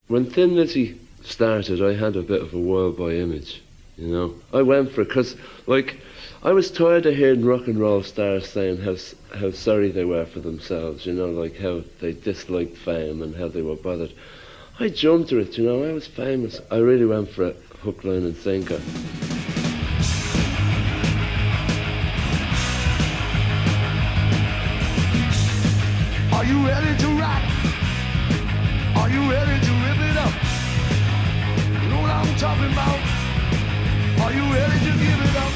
When Thin Lizzy started, I had a bit of a world boy image, you know. I went for it because, like, I was tired of hearing rock and roll stars saying how sorry they were for themselves, you know, like how they disliked fame and how they were bothered. I jumped at it, you know. I was famous. I really went for it, hook, line and sinker. Are you ready to rock? Are you ready to rip it up? You know what I'm talking about? Are you ready to give it up?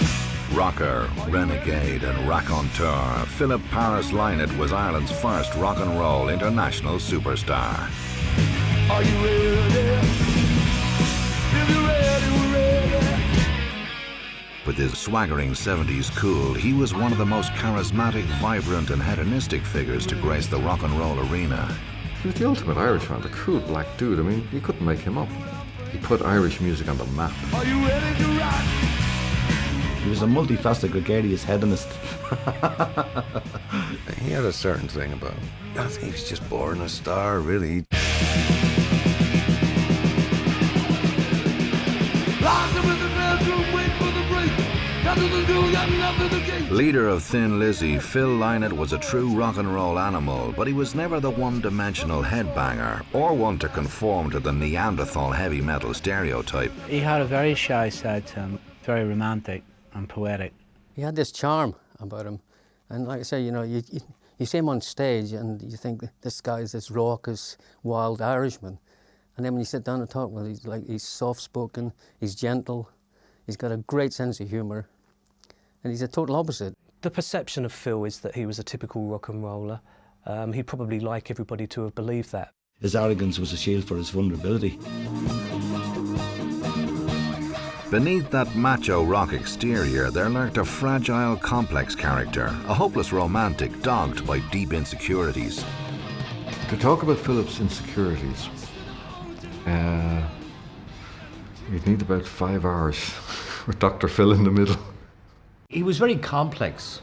Rocker, renegade and raconteur, Philip Paris Lynott was Ireland's first rock and roll international superstar. Are you ready? If you're ready, we're ready. With his swaggering 70s cool, he was one of the most charismatic, vibrant and hedonistic figures to grace the rock and roll arena. He was the ultimate Irishman, the cool black dude. I mean, you couldn't make him up. He put Irish music on the map. Are you ready to rock? He was a multifaceted, gregarious hedonist. He had a certain thing about him. I think he was just born a star, really. Leader of Thin Lizzy, Phil Lynott was a true rock and roll animal, but he was never the one-dimensional headbanger or one to conform to the Neanderthal heavy metal stereotype. He had a very shy side to him, very romantic and poetic. He had this charm about him, and like I say, you know, you see him on stage and you think this guy's this raucous, wild Irishman, and then when you sit down and talk, well, he's soft-spoken, he's gentle, he's got a great sense of humour, and he's a total opposite. The perception of Phil is that he was a typical rock and roller. He'd probably like everybody to have believed that. His arrogance was a shield for his vulnerability. Beneath that macho rock exterior, there lurked a fragile, complex character, a hopeless romantic dogged by deep insecurities. To talk about Philip's insecurities, you'd need about 5 hours with Dr. Phil in the middle. He was very complex.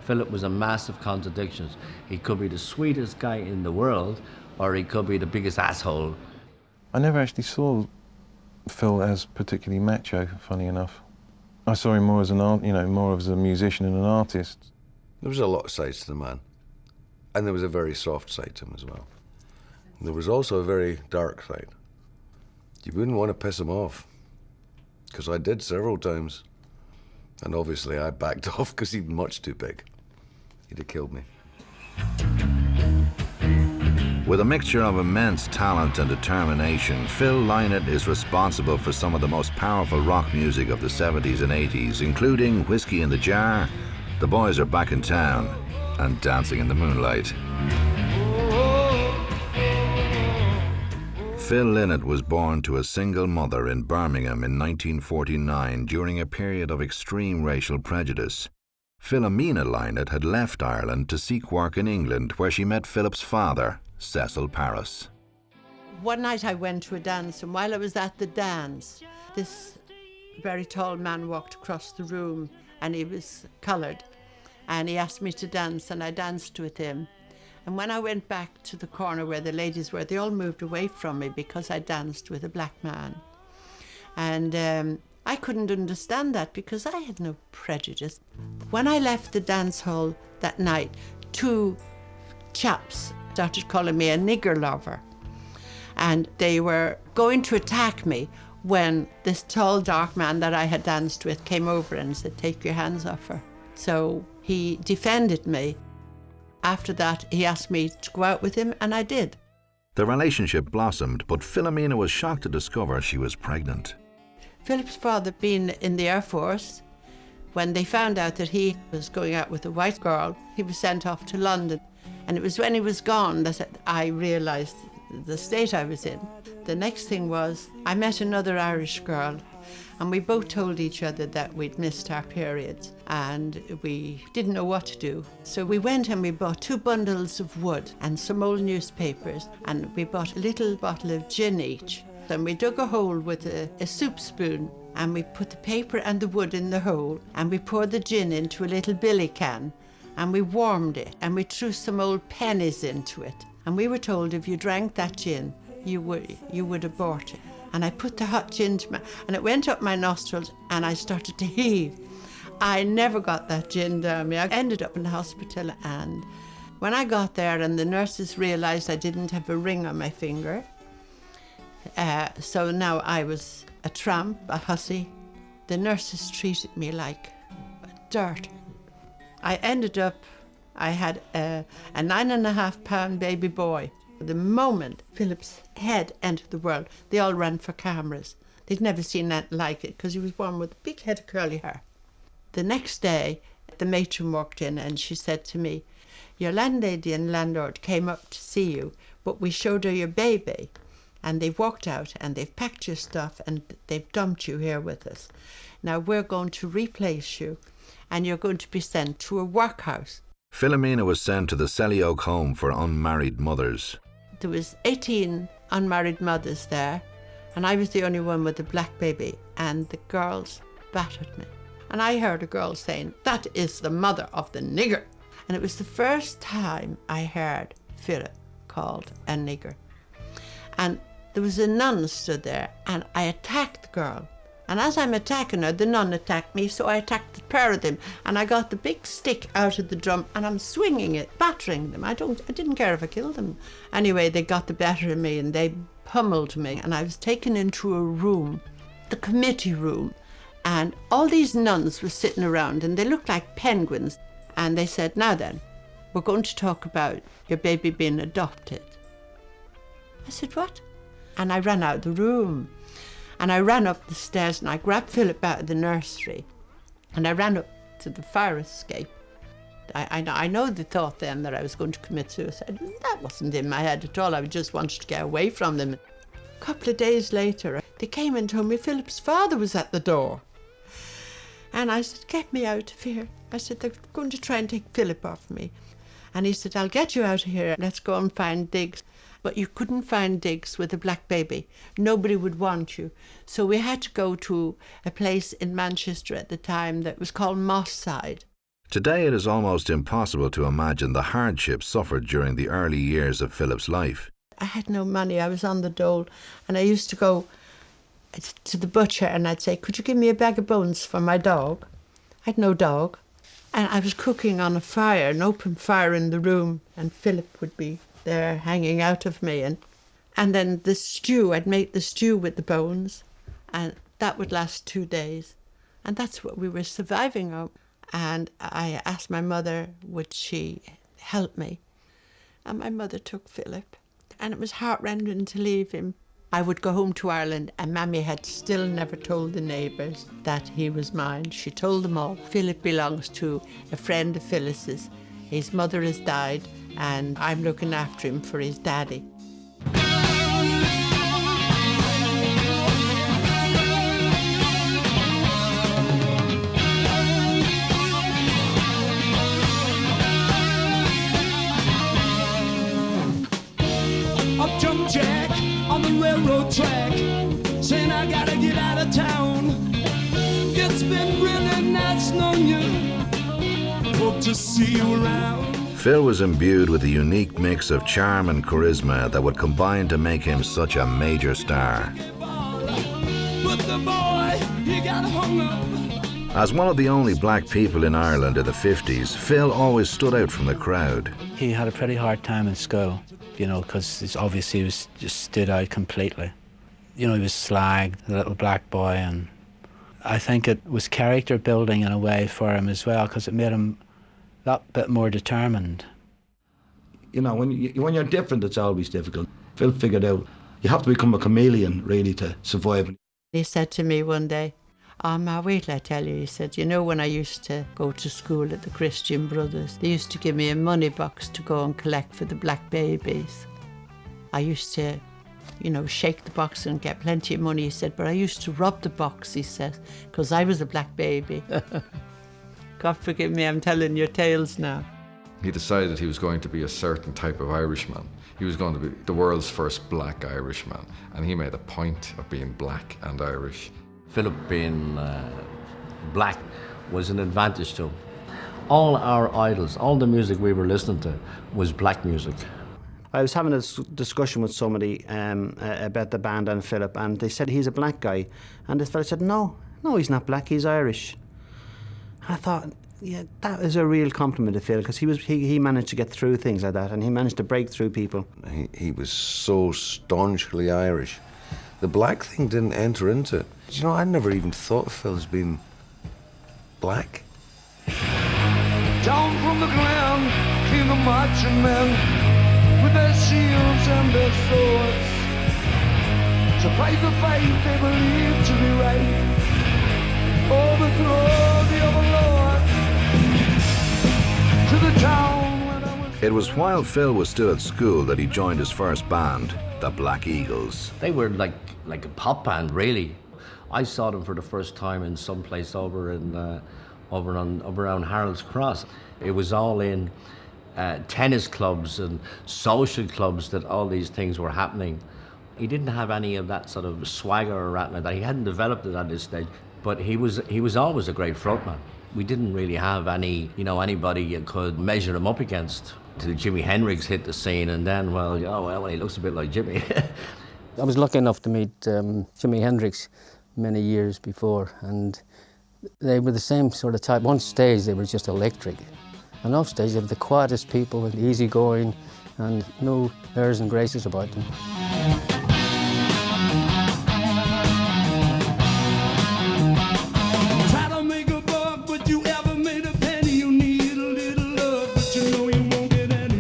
Philip was a massive contradictions. He could be the sweetest guy in the world, or he could be the biggest asshole. I never actually saw Phil as particularly macho, funny enough. I saw him more as more as a musician and an artist. There was a lot of sides to the man, and there was a very soft side to him as well. And there was also a very dark side. You wouldn't want to piss him off, because I did several times. And obviously I backed off because he'd much too big. He'd have killed me. With a mixture of immense talent and determination, Phil Lynott is responsible for some of the most powerful rock music of the 70s and 80s, including Whiskey in the Jar, The Boys Are Back in Town, and Dancing in the Moonlight. Phil Lynott was born to a single mother in Birmingham in 1949 during a period of extreme racial prejudice. Philomena Lynott had left Ireland to seek work in England, where she met Philip's father, Cecil Paris. One night I went to a dance, and while I was at the dance, this very tall man walked across the room, and he was coloured, and he asked me to dance, and I danced with him. And when I went back to the corner where the ladies were, they all moved away from me because I danced with a black man. And I couldn't understand that because I had no prejudice. When I left the dance hall that night, 2 chaps started calling me a nigger lover. And they were going to attack me when this tall, dark man that I had danced with came over and said, "Take your hands off her." So he defended me. After that, he asked me to go out with him, and I did. The relationship blossomed, but Philomena was shocked to discover she was pregnant. Philip's father being in the Air Force, when they found out that he was going out with a white girl, he was sent off to London. And it was when he was gone that I realised the state I was in. The next thing was, I met another Irish girl, and we both told each other that we'd missed our periods and we didn't know what to do. So we went and we bought 2 bundles of wood and some old newspapers, and we bought a little bottle of gin each. Then we dug a hole with a soup spoon, and we put the paper and the wood in the hole, and we poured the gin into a little billy can, and we warmed it, and we threw some old pennies into it. And we were told if you drank that gin, you would abort it. And I put the hot gin and it went up my nostrils and I started to heave. I never got that gin down me. I ended up in the hospital, and when I got there and the nurses realised I didn't have a ring on my finger, so now I was a tramp, a hussy. The nurses treated me like dirt. I ended up, I had a 9.5-pound baby boy. The moment Philip's head entered the world, they all ran for cameras. They'd never seen that like it, because he was born with a big head of curly hair. The next day, the matron walked in and she said to me, "Your landlady and landlord came up to see you, but we showed her your baby, and they've walked out and they've packed your stuff and they've dumped you here with us. Now we're going to replace you and you're going to be sent to a workhouse." Philomena was sent to the Selly Oak Home for Unmarried Mothers. There was 18 unmarried mothers there, and I was the only one with a black baby, and the girls battered me. And I heard a girl saying, "That is the mother of the nigger." And it was the first time I heard Philip called a nigger. And there was a nun stood there, and I attacked the girl. And as I'm attacking her, the nun attacked me, so I attacked the pair of them, and I got the big stick out of the drum, and I'm swinging it, battering them. I didn't care if I killed them. Anyway, they got the better of me, and they pummeled me, and I was taken into a room, the committee room, and all these nuns were sitting around, and they looked like penguins. And they said, "Now then, we're going to talk about your baby being adopted." I said, "What?" And I ran out of the room. And I ran up the stairs and I grabbed Philip out of the nursery and I ran up to the fire escape. I know they thought then that I was going to commit suicide. That wasn't in my head at all. I just wanted to get away from them. A couple of days later, they came and told me Philip's father was at the door. And I said, "Get me out of here." I said, "They're going to try and take Philip off me." And he said, "I'll get you out of here. Let's go and find digs." But you couldn't find digs with a black baby. Nobody would want you. So we had to go to a place in Manchester at the time that was called Moss Side. Today it is almost impossible to imagine the hardships suffered during the early years of Philip's life. I had no money. I was on the dole. And I used to go to the butcher and I'd say, "Could you give me a bag of bones for my dog?" I had no dog. And I was cooking on a fire, an open fire in the room, and Philip would be there hanging out of me, and then the stew, I'd make the stew with the bones, and that would last 2 days, and that's what we were surviving on. And I asked my mother, would she help me? And my mother took Philip, and it was heartrending to leave him. I would go home to Ireland, and Mammy had still never told the neighbours that he was mine. She told them all. Philip belongs to a friend of Phyllis's. His mother has died, and I'm looking after him for his daddy. Up jump Jack on the railroad track, saying I gotta get out of town. It's been really nice knowing you. Hope to see you around. Phil was imbued with a unique mix of charm and charisma that would combine to make him such a major star. But the boy, he got hung up. As one of the only black people in Ireland in the 50s, Phil always stood out from the crowd. He had a pretty hard time in school, you know, because obviously he was just stood out completely. You know, he was slagged, the little black boy, and I think it was character building in a way for him as well, because it made him that bit more determined. You know, when you're different, it's always difficult. Phil figured out you have to become a chameleon, really, to survive. He said to me one day, "Oh, Ma, wait till I tell you," he said, "you know, when I used to go to school at the Christian Brothers, they used to give me a money box to go and collect for the black babies. I used to, you know, shake the box and get plenty of money," he said, "but I used to rub the box," he said, "because I was a black baby." God forgive me, I'm telling you tales now. He decided he was going to be a certain type of Irishman. He was going to be the world's first black Irishman, and he made a point of being black and Irish. Philip being black was an advantage to him. All our idols, all the music we were listening to was black music. I was having a discussion with somebody about the band and Philip, and they said he's a black guy. And this fella said, no, he's not black, he's Irish. I thought, yeah, that is a real compliment to Phil, because he managed to get through things like that, and he managed to break through people. He was so staunchly Irish. The black thing didn't enter into it. You know, I never even thought of Phil as being black. Down from the glen came the marching men with their shields and their swords to fight the fight they believed to be right. Overthrow the overlord to the town when I was... It was while Phil was still at school that he joined his first band, the Black Eagles. They were like a pop band, really. I saw them for the first time in some place over around Harold's Cross. It was all in tennis clubs and social clubs that all these things were happening. He didn't have any of that sort of swagger or anything like that. He hadn't developed it at this stage, but he was always a great frontman. We didn't really have anybody you could measure him up against. Till Jimi Hendrix hit the scene, and then, well, he looks a bit like Jimmy. I was lucky enough to meet Jimi Hendrix many years before, and they were the same sort of type. On stage, they were just electric. And off stage, they were the quietest people, and easygoing, and no airs and graces about them. Try to make a buck, but you ever made a penny. You need a little love, but you know you won't get any.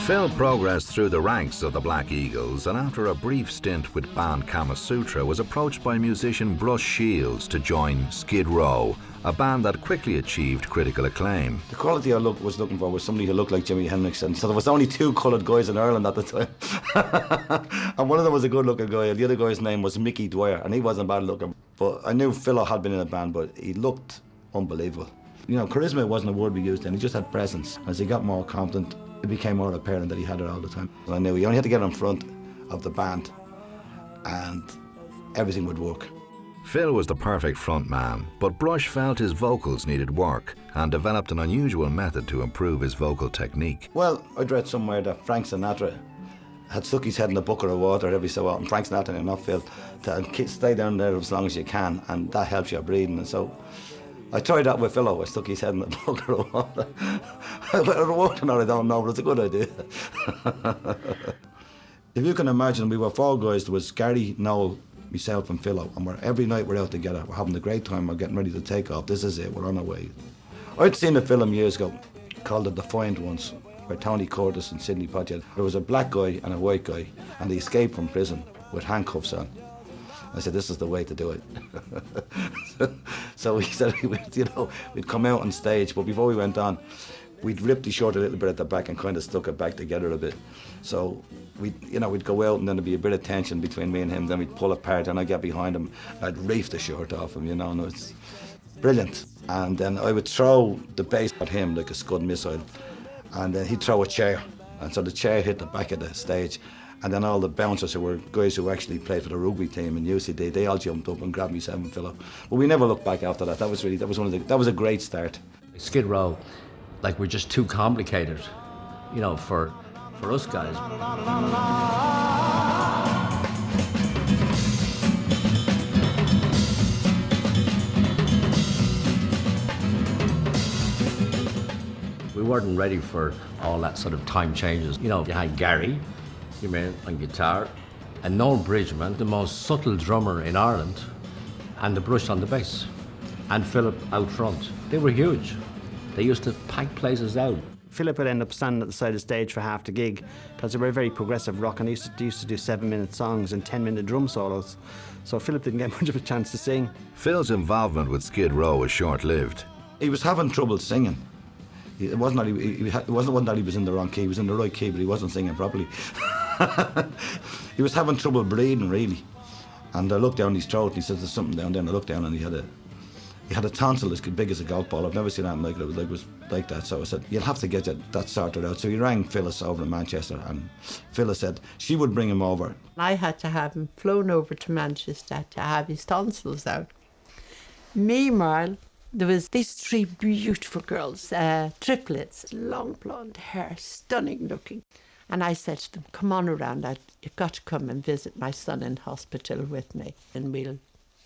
Phil progressed through the ranks of the Black Eagles, and after a brief stint with band Kama Sutra, was approached by musician Bruce Shields to join Skid Row, a band that quickly achieved critical acclaim. The quality I was looking for was somebody who looked like Jimi Hendrix, and so there was only 2 coloured guys in Ireland at the time. And one of them was a good-looking guy, and the other guy's name was Mickey Dwyer, and he wasn't bad-looking. But I knew Phil had been in a band, but he looked unbelievable. You know, charisma wasn't a word we used then, he just had presence. As he got more confident, it became more apparent that he had it all the time. And I knew he only had to get in front of the band, and everything would work. Phil was the perfect frontman, but Brush felt his vocals needed work and developed an unusual method to improve his vocal technique. Well, I'd read somewhere that Frank Sinatra had stuck his head in a bucket of water every so often. Frank Sinatra, and not Phil, to stay down there as long as you can, and that helps your breathing. And so I tried that with Philo. I stuck his head in a bucket of water. Whether it worked or not, I don't know, but it's a good idea. If you can imagine, we were 4 guys. There was Gary, Noel, myself and Philo, and every night we're out together. We're having a great time. We're getting ready to take off. This is it. We're on our way. I'd seen a film years ago called The Defiant Ones, where Tony Curtis and Sidney Poitier. There was a black guy and a white guy, and they escaped from prison with handcuffs on. I said, this is the way to do it. So he said, we'd come out on stage, but before we went on, we'd ripped the shirt a little bit at the back and kind of stuck it back together a bit. So we'd go out, and then there'd be a bit of tension between me and him. Then we'd pull apart, and I'd get behind him. I'd reef the shirt off him, and it's brilliant. And then I would throw the bass at him like a Scud missile, and then he'd throw a chair, and so the chair hit the back of the stage. And then all the bouncers, who were guys who actually played for the rugby team in UCD, they all jumped up and grabbed me 7 Philo. But we never looked back after that. That was a great start. Skid Row, we're just too complicated, for us guys. We weren't ready for all that sort of time changes. You had Gary, on guitar, and Noel Bridgman, the most subtle drummer in Ireland, and the Brush on the bass, and Philip out front. They were huge. They used to pack places out. Philip would end up standing at the side of the stage for half the gig, because they were very progressive rock, and they used to do 7-minute songs and 10-minute drum solos. So Philip didn't get much of a chance to sing. Phil's involvement with Skid Row was short-lived. He was having trouble singing. It wasn't that he was in the wrong key. He was in the right key, but he wasn't singing properly. He was having trouble breathing, really. And I looked down his throat, and he said, there's something down there. And I looked down, and he had a tonsil as big as a golf ball. I've never seen anything like it. It was like that. So I said, you'll have to get that sorted out. So he rang Phyllis over in Manchester, and Phyllis said she would bring him over. I had to have him flown over to Manchester to have his tonsils out. Meanwhile, There was these 3 beautiful girls, triplets, long blonde hair, stunning looking. And I said to them, come on around, you've got to come and visit my son in hospital with me and we'll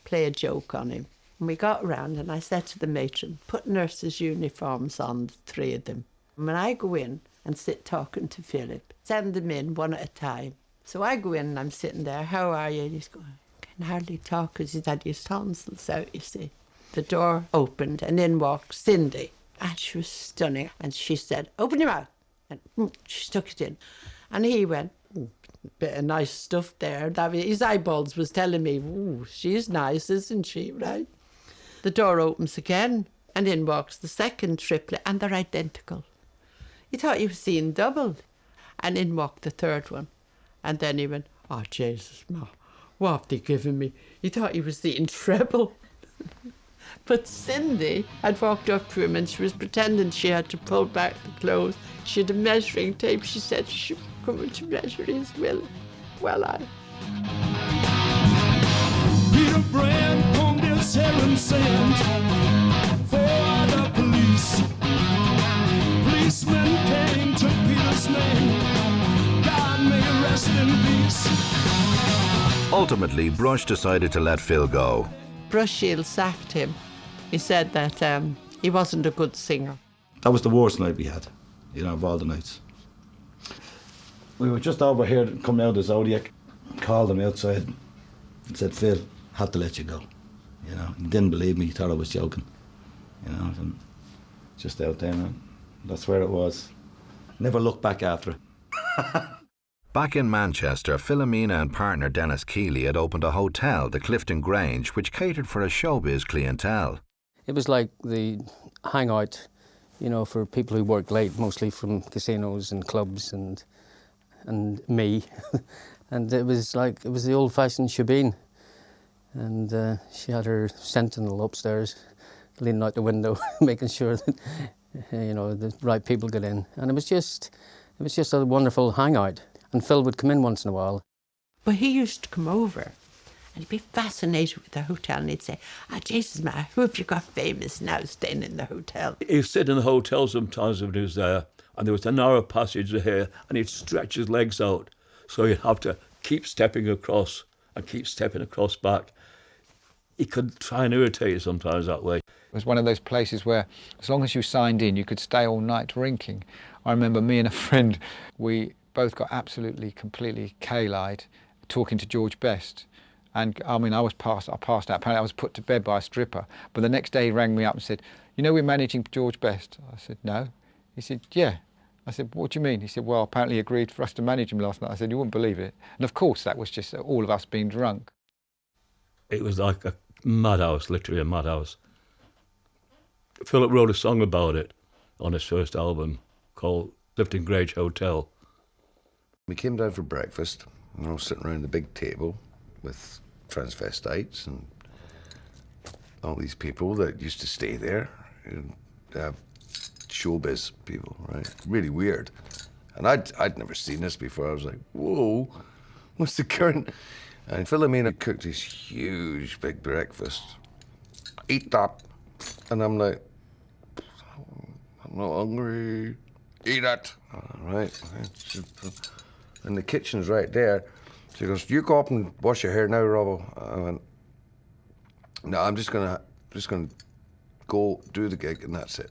play a joke on him. And we got around and I said to the matron, put nurses' uniforms on, the 3 of them. And when I go in and sit talking to Philip, send them in one at a time. So I go in and I'm sitting there, how are you? And he's going, I can hardly talk because he's had his tonsils out, you see. The door opened and in walked Cindy. And she was stunning. And she said, open your mouth. And she stuck it in. And he went, bit of nice stuff there. His eyeballs was telling me, ooh, she's nice, isn't she, right? The door opens again and in walks the second triplet and they're identical. He thought he was seeing double. And in walked the third one. And then he went, oh, Jesus, Ma, what have they given me? He thought he was seeing treble. But Cindy had walked up to him and she was pretending she had to pull back the clothes. She had a measuring tape. She said she was coming to measure his well eye. Peter Brand combed his hair and sent for the police. Policemen came, took Peter's name. God may rest in peace. Ultimately, Brush decided to let Phil go. Brushill sacked him. He said that he wasn't a good singer. That was the worst night we had, of all the nights. We were just over here coming out of the Zodiac, called him outside and said, Phil, have to let you go. He didn't believe me, he thought I was joking. And just out there, man. That's where it was. Never looked back after it. Back in Manchester, Philomena and partner Dennis Keeley had opened a hotel, the Clifton Grange, which catered for a showbiz clientele. It was like the hangout, for people who worked late, mostly from casinos and clubs and me. And it was the old-fashioned shebeen. And she had her sentinel upstairs, leaning out the window, making sure that, the right people got in. And it was just a wonderful hangout. And Phil would come in once in a while. But he used to come over and he'd be fascinated with the hotel and he'd say, Jesus, man, who have you got famous now staying in the hotel? He'd sit in the hotel sometimes when he was there and there was a narrow passage here and he'd stretch his legs out. So you'd have to keep stepping across and keep stepping across back. He could try and irritate you sometimes that way. It was one of those places where as long as you signed in, you could stay all night drinking. I remember me and a friend, we both got absolutely, completely K-lied talking to George Best. And I passed out. Apparently I was put to bed by a stripper. But the next day he rang me up and said, we're managing George Best. I said, no. He said, yeah. I said, what do you mean? He said, well, apparently he agreed for us to manage him last night. I said, you wouldn't believe it. And of course that was just all of us being drunk. It was like a madhouse, literally a madhouse. Philip wrote a song about it on his first album called Clifton Grange Hotel. We came down for breakfast, and I was sitting around the big table with transvestites and all these people that used to stay there, showbiz people, right? Really weird. And I'd never seen this before. I was like, whoa, what's the current? And Philomena cooked this huge big breakfast. Eat that. And I'm like, I'm not hungry. Eat it. All right. And the kitchen's right there. She goes, you go up and wash your hair now, Robbo. I went, no, I'm just gonna go do the gig and that's it.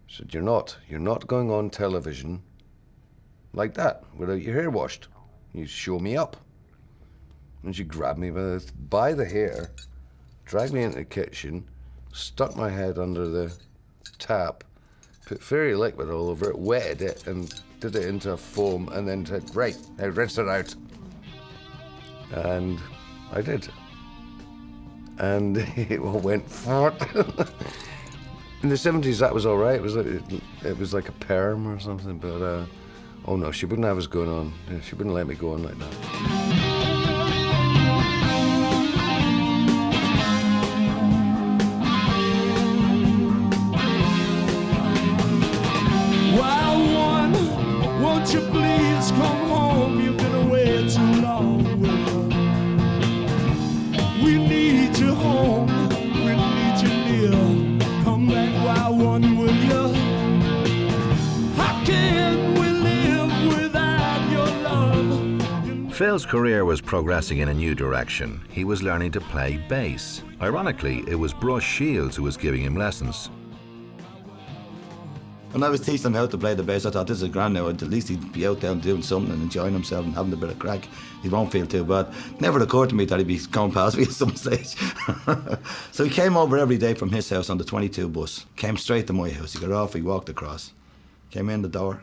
She said, you're not going on television like that without your hair washed. You show me up. And she grabbed me by the hair, dragged me into the kitchen, stuck my head under the tap, put fairy liquid all over it, wetted it, and did it into a foam, and then said, right, now rinse it out. And I did. And it all went fart. In the 70s, that was all right. It was like a perm or something, but oh no, she wouldn't have us going on. She wouldn't let me go on like that. Won't you please come home? You've been away too long. We need you home. We need you near. Phil's career was progressing in a new direction. He was learning to play bass. Ironically, it was Bruce Shields who was giving him lessons. When I was teaching him how to play the bass, I thought, this is grand now. At least he'd be out there doing something and enjoying himself and having a bit of crack. He won't feel too bad. Never occurred to me that he'd be going past me at some stage. So he came over every day from his house on the 22 bus. Came straight to my house. He got off, he walked across. Came in the door,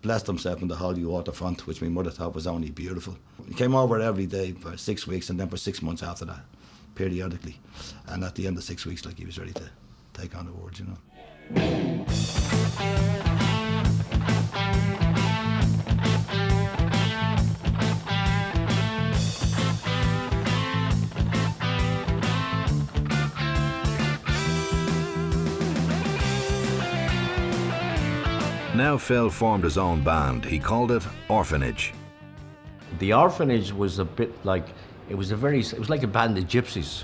blessed himself in the holy waterfront, which my mother thought was only beautiful. He came over every day for 6 weeks and then for 6 months after that, periodically. And at the end of 6 weeks, like, he was ready to take on the world, you know. Now Phil formed his own band. He called it Orphanage. The Orphanage was a bit like, it was like a band of gypsies,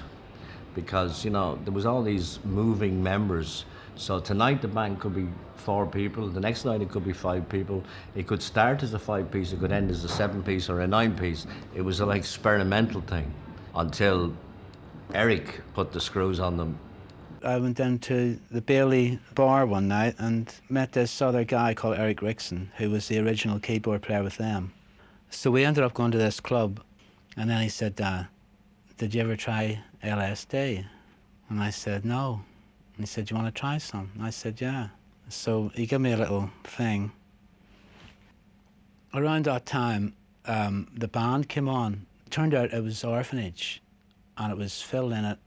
because, you know, there was all these moving members. So tonight the band could be 4 people, the next night it could be 5 people. It could start as a 5-piece, it could end as a 7-piece or a 9-piece. It was an experimental thing until Eric put the screws on them. I went down to the Bailey bar one night and met this other guy called Eric Rickson, who was the original keyboard player with them. So we ended up going to this club, and then he said, did you ever try LSD? And I said, no. And he said, do you want to try some? And I said, yeah. So he gave me a little thing. Around that time, the band came on. It turned out it was Orphanage, and it was Phil Lynott.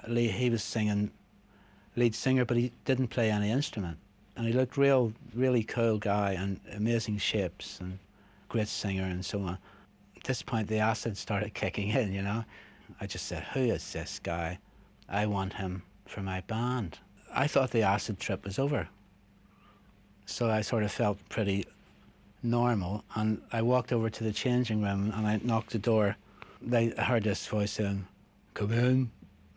He was singing, lead singer, but he didn't play any instrument. And he looked really cool guy, and amazing shapes, and great singer, and so on. At this point, the acid started kicking in, you know. I just said, who is this guy? I want him for my band. I thought the acid trip was over. So I sort of felt pretty normal, and I walked over to the changing room, and I knocked the door. I heard this voice saying, come in.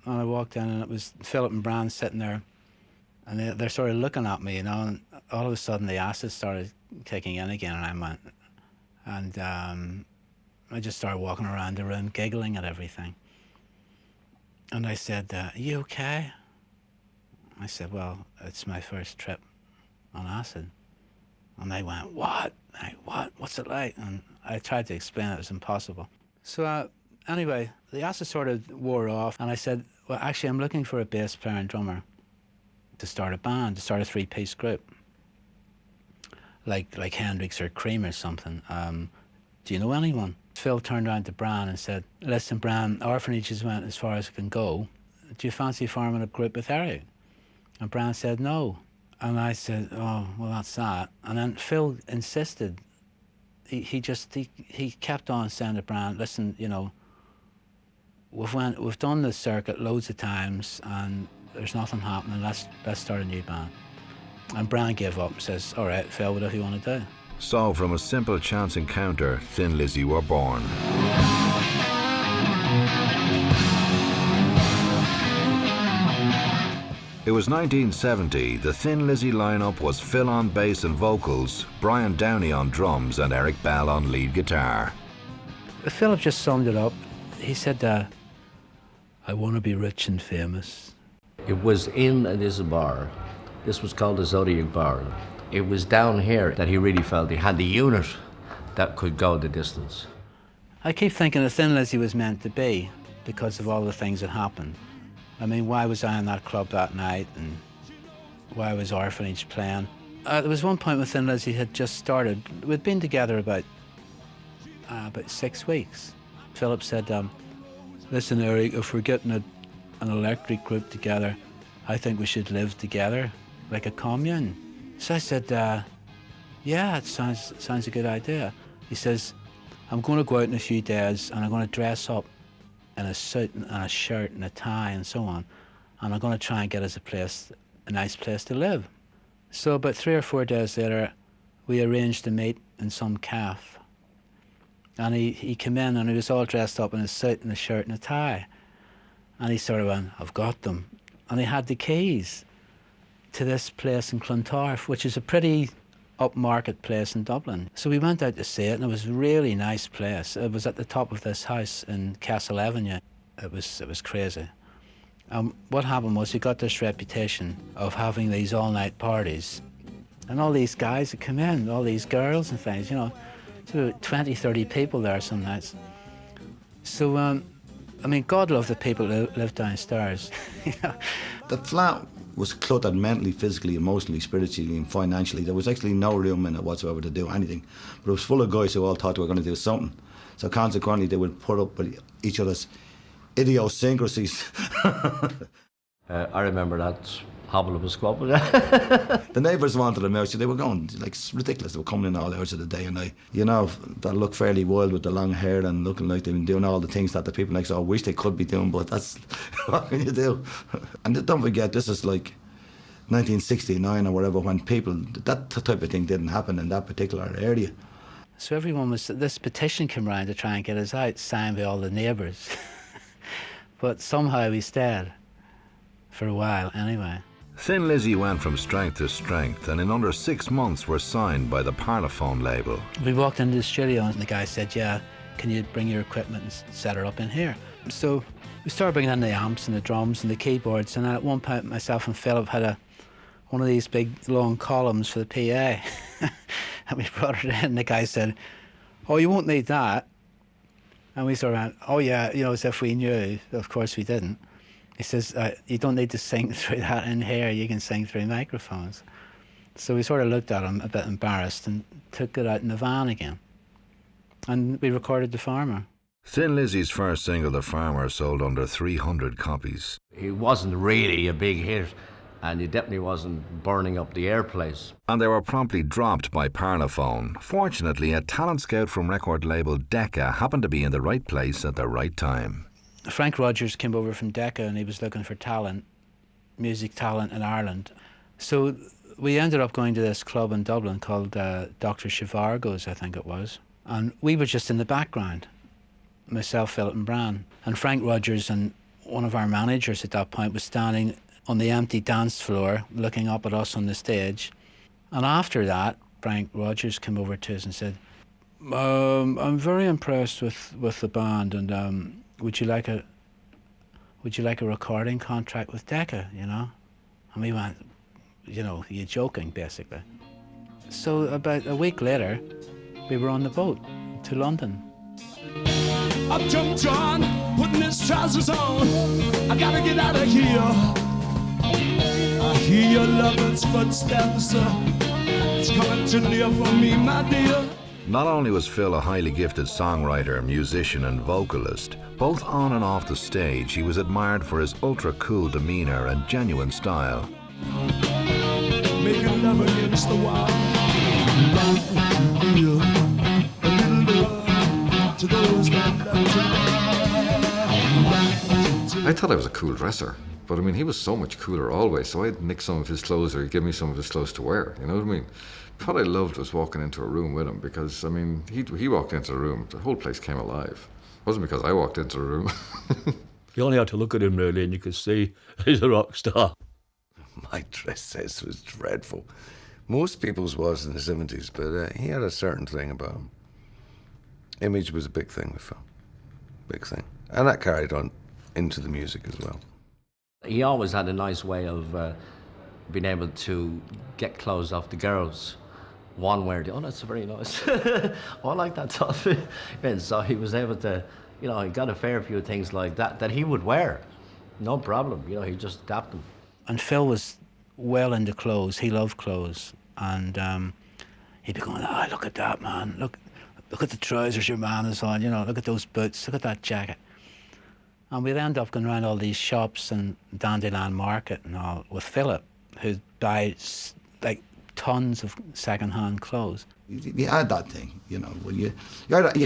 And I walked in, and it was Philip and Bran sitting there, and they're sort of looking at me, you know, and all of a sudden the acid started kicking in again, and I went, and I just started walking around the room, giggling at everything. And I said, are you okay? I said, well, it's my first trip on acid. And they went, what? What? What's it like? And I tried to explain it was impossible. So anyway, the acid sort of wore off, and I said, well, actually, I'm looking for a bass player and drummer to start a band, to start a 3-piece group, like Hendrix or Cream or something. Do you know anyone? Phil turned around to Bran and said, listen, Bran, Orphanage has went as far as it can go. Do you fancy forming a group with Eric? And Bran said, no. And I said, oh, well, that's that. And then Phil insisted. He kept on saying to Bran, listen, you know, we've done this circuit loads of times, and there's nothing happening. Let's start a new band. And Bran gave up and says, all right, Phil, whatever you want to do. So from a simple chance encounter, Thin Lizzy were born. It was 1970. The Thin Lizzy lineup was Phil on bass and vocals, Brian Downey on drums, and Eric Bell on lead guitar. Philip just summed it up. He said, I want to be rich and famous. It was in this bar. This was called the Zodiac Bar. It was down here that he really felt he had the unit that could go the distance. I keep thinking the Thin Lizzy was meant to be because of all the things that happened. I mean, why was I in that club that night, and why was Orphanage playing? There was one point when Thin Lizzy had just started. We'd been together about 6 weeks. Philip said, listen, Eric, if we're getting an electric group together, I think we should live together, like a commune. So I said, yeah, it sounds a good idea. He says, I'm going to go out in a few days, and I'm going to dress up in a suit and a shirt and a tie and so on, and I'm going to try and get us a nice place to live. So about 3 or 4 days later, we arranged to meet in some cafe. And he came in, and he was all dressed up in a suit and a shirt and a tie. And he sort of went, I've got them. And he had the keys to this place in Clontarf, which is a pretty upmarket place in Dublin. So we went out to see it, and it was a really nice place. It was at the top of this house in Castle Avenue. It was crazy. What happened was we got this reputation of having these all-night parties, and all these guys that come in, all these girls and things, you know, so 20, 30 people there some nights. So, I mean, God love the people that live downstairs. You know? The flat was cluttered mentally, physically, emotionally, spiritually and financially. There was actually no room in it whatsoever to do anything. But it was full of guys who all thought they were going to do something. So consequently, they would put up with each other's idiosyncrasies. I remember that hobble of a squabble. The neighbours wanted them out, so they were going, like, it's ridiculous. They were coming in all hours of the day and night. You know, they look fairly wild with the long hair and looking like they've been doing all the things that the people next door wish they could be doing, but that's what can you do? And don't forget, this is like 1969 or whatever, when people, that type of thing didn't happen in that particular area. So everyone was, this petition came round to try and get us out, signed by all the neighbours. But somehow we stayed, for a while anyway. Thin Lizzy went from strength to strength, and in under 6 months were signed by the Parlophone label. We walked into the studio and the guy said, yeah, can you bring your equipment and set it up in here? So we started bringing in the amps and the drums and the keyboards, and then at one point myself and Philip had one of these big long columns for the PA. And we brought it in and the guy said, oh, you won't need that. And we sort of went, oh yeah, you know, as if we knew. Of course we didn't. He says, you don't need to sing through that in here, you can sing through microphones. So we sort of looked at him a bit embarrassed and took it out in the van again. And we recorded The Farmer. Thin Lizzy's first single, The Farmer, sold under 300 copies. It wasn't really a big hit, and it definitely wasn't burning up the airplays. And they were promptly dropped by Parlophone. Fortunately, a talent scout from record label Decca happened to be in the right place at the right time. Frank Rogers came over from Decca and he was looking for talent, music talent in Ireland. So we ended up going to this club in Dublin called Dr. Zhivago's, I think it was. And we were just in the background, myself, Philip and Bran. And Frank Rogers and one of our managers at that point was standing on the empty dance floor looking up at us on the stage. And after that, Frank Rogers came over to us and said, I'm very impressed with the band, and would you like a recording contract with Decca, you know? And we went, you know, you're joking, basically. So about a week later, we were on the boat to London. Up jumped John, putting his trousers on. I gotta get out of here. I hear your lover's footsteps. It's coming too near for me, my dear. Not only was Phil a highly gifted songwriter, musician and vocalist, both on and off the stage he was admired for his ultra-cool demeanour and genuine style. Making love against the wall. I thought I was a cool dresser, but I mean, he was so much cooler always, so I'd nick some of his clothes or he'd give me some of his clothes to wear, you know what I mean? What I loved was walking into a room with him, because, I mean, he walked into the room, the whole place came alive. It wasn't because I walked into the room. You only had to look at him, really, and you could see he's a rock star. My dress sense was dreadful. Most people's was in the 70s, but he had a certain thing about him. Image was a big thing with Phil. Big thing. And that carried on into the music as well. He always had a nice way of being able to get clothes off the girls. One way or the other. Oh, that's very nice. Oh, I like that stuff. And so he was able to, you know, he got a fair few things like that he would wear. No problem. You know, he'd just adapt them. And Phil was well into clothes. He loved clothes. And he'd be going, oh, look at that, man. Look at the trousers your man is on, you know, look at those boots, look at that jacket. And we'd end up going around all these shops and Dandelion Market and all with Philip, who'd buy like tons of second-hand clothes. You had that thing, you know, when you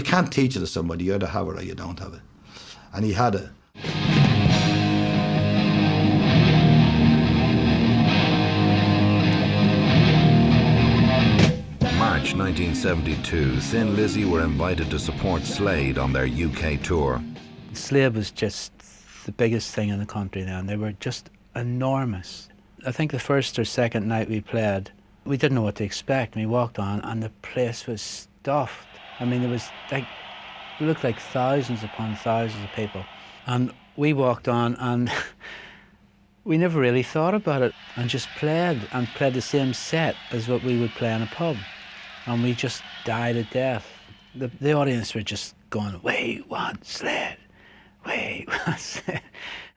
can't teach it to somebody, you either have it or you don't have it. And he had it. March 1972, Thin Lizzy were invited to support Slade on their UK tour. Slade was just the biggest thing in the country then. They were just enormous. I think the first or second night we played, We didn't know what to expect. We walked on and the place was stuffed. I mean, it was like, it looked like thousands upon thousands of people. And we walked on and we never really thought about it and just played the same set as what we would play in a pub. And we just died of death. The audience were just going, "We want Slade, we want Slade."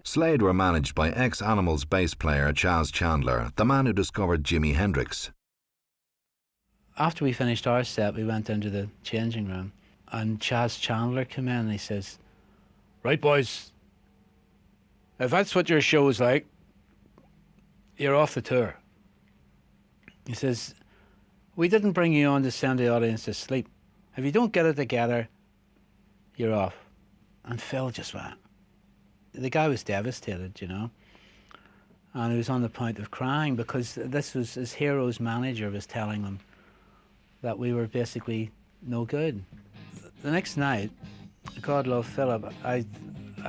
Slade were managed by ex-Animals bass player Chaz Chandler, the man who discovered Jimi Hendrix. After we finished our set, we went into the changing room and Chaz Chandler came in and he says, "Right, boys, if that's what your show is like, you're off the tour." He says, "We didn't bring you on to send the audience to sleep. If you don't get it together, you're off." And Phil just went. The guy was devastated, you know. And he was on the point of crying because this was his hero's manager was telling him that we were basically no good. The next night, God love Philip, I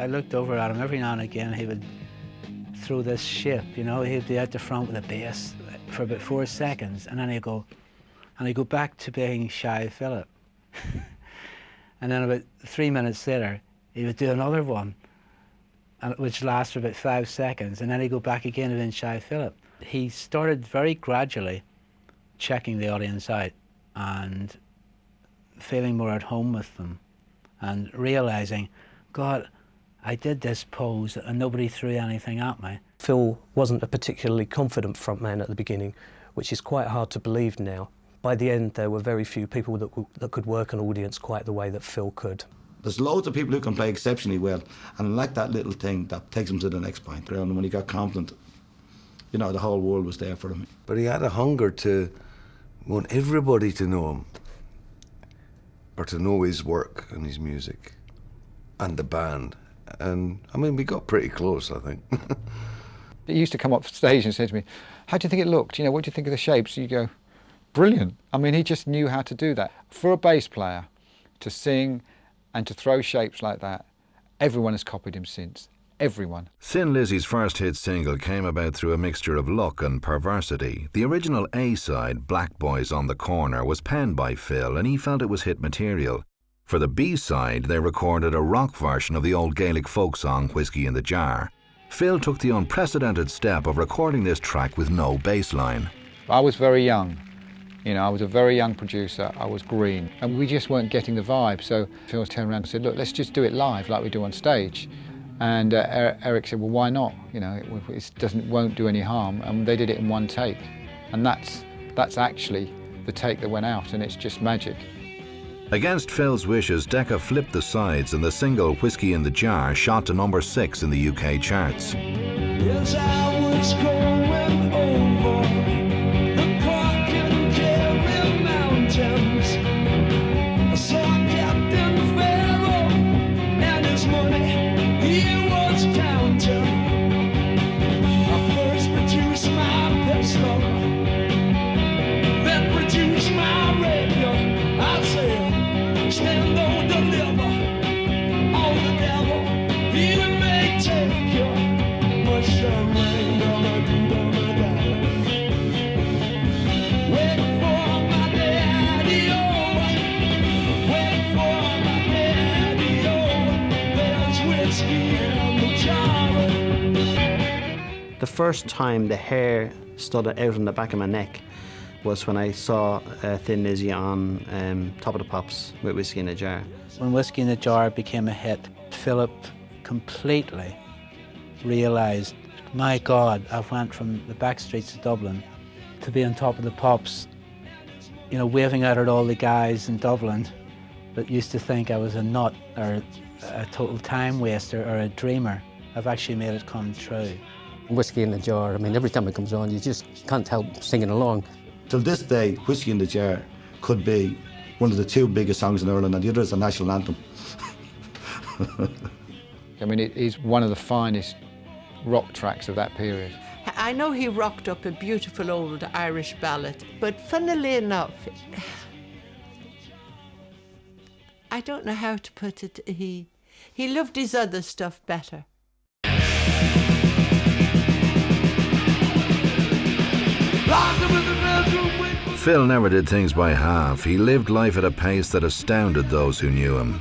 looked over at him every now and again. He would throw this ship, you know. He'd be out the front with a bass for about 4 seconds, and then he'd go back to being shy Philip. And then about 3 minutes later, he would do another one, which lasts for about 5 seconds, and then he'd go back again to being shy Philip. He started very gradually checking the audience out and feeling more at home with them and realising, God, I did this pose and nobody threw anything at me. Phil wasn't a particularly confident frontman at the beginning, which is quite hard to believe now. By the end, there were very few people that could work an audience quite the way that Phil could. There's loads of people who can play exceptionally well, and like that little thing that takes him to the next point. And when he got confident, you know, the whole world was there for him. But he had a hunger to want everybody to know him, or to know his work and his music, and the band. And, I mean, we got pretty close, I think. He used to come up stage and say to me, "How do you think it looked? You know, what do you think of the shapes?" You go, "Brilliant." I mean, he just knew how to do that. For a bass player to sing and to throw shapes like that, everyone has copied him since. Everyone. Thin Lizzy's first hit single came about through a mixture of luck and perversity. The original A-side, Black Boys on the Corner, was penned by Phil and he felt it was hit material. For the B-side, they recorded a rock version of the old Gaelic folk song Whiskey in the Jar. Phil took the unprecedented step of recording this track with no bass line. I was very young. You know, I was a very young producer, I was green, and we just weren't getting the vibe. So Phil turned around and said, "Look, let's just do it live like we do on stage." And Eric said, "Well, why not? You know, it won't do any harm." And they did it in one take. And that's actually the take that went out, and it's just magic. Against Phil's wishes, Decca flipped the sides and the single Whiskey in the Jar shot to number 6 in the UK charts. Yes, I was going over the Cork and Kerry mountains. I saw Captain Pharaoh and his money he was counting. I first produced my pistol, then produced my radio. I said, stand or deliver, all the devil, he may take you. What's the rain gonna do, gonna die? Wait for my daddy, oh, wait for my daddy, oh, there's whiskey in the jar. The first time the hair stood out on the back of my neck was when I saw Thin Lizzy on Top of the Pops with Whiskey in a Jar. When Whiskey in a Jar became a hit, Philip completely realised, my God, I've went from the back streets of Dublin to be on Top of the Pops, you know, waving out at all the guys in Dublin that used to think I was a nut or a total time waster or a dreamer. I've actually made it come true. Whiskey in the Jar, I mean, every time it comes on, you just can't help singing along. Till this day, Whiskey in the Jar could be one of the 2 biggest songs in Ireland, and the other is the national anthem. I mean, it is one of the finest rock tracks of that period. I know he rocked up a beautiful old Irish ballad, but funnily enough, I don't know how to put it, he loved his other stuff better. Locked up in the bedroom Phil never did things by half. He lived life at a pace that astounded those who knew him.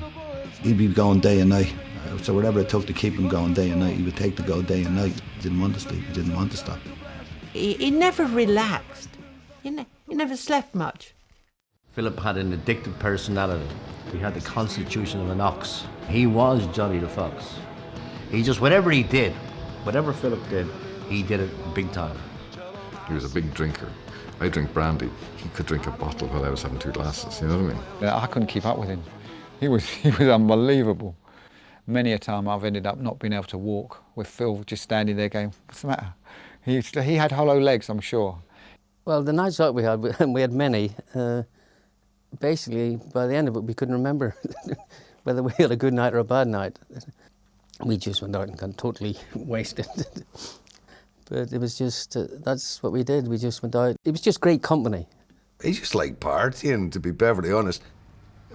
He'd be going day and night. So whatever it took to keep him going day and night, he would take to go day and night. He didn't want to sleep. He didn't want to stop. He never relaxed. He never slept much. Philip had an addictive personality. He had the constitution of an ox. He was Johnny the Fox. He just, whatever he did, whatever Philip did, he did it big time. He was a big drinker. I drink brandy. He could drink a bottle while I was having 2 glasses, you know what I mean? Yeah, I couldn't keep up with him. He was unbelievable. Many a time I've ended up not being able to walk with Phil just standing there going, what's the matter? He had hollow legs, I'm sure. Well, the nights out we had many. Basically, by the end of it, we couldn't remember whether we had a good night or a bad night. We just went out and got totally wasted. But it was just, that's what we did. We just went out. It was just great company. He just liked partying, to be perfectly honest.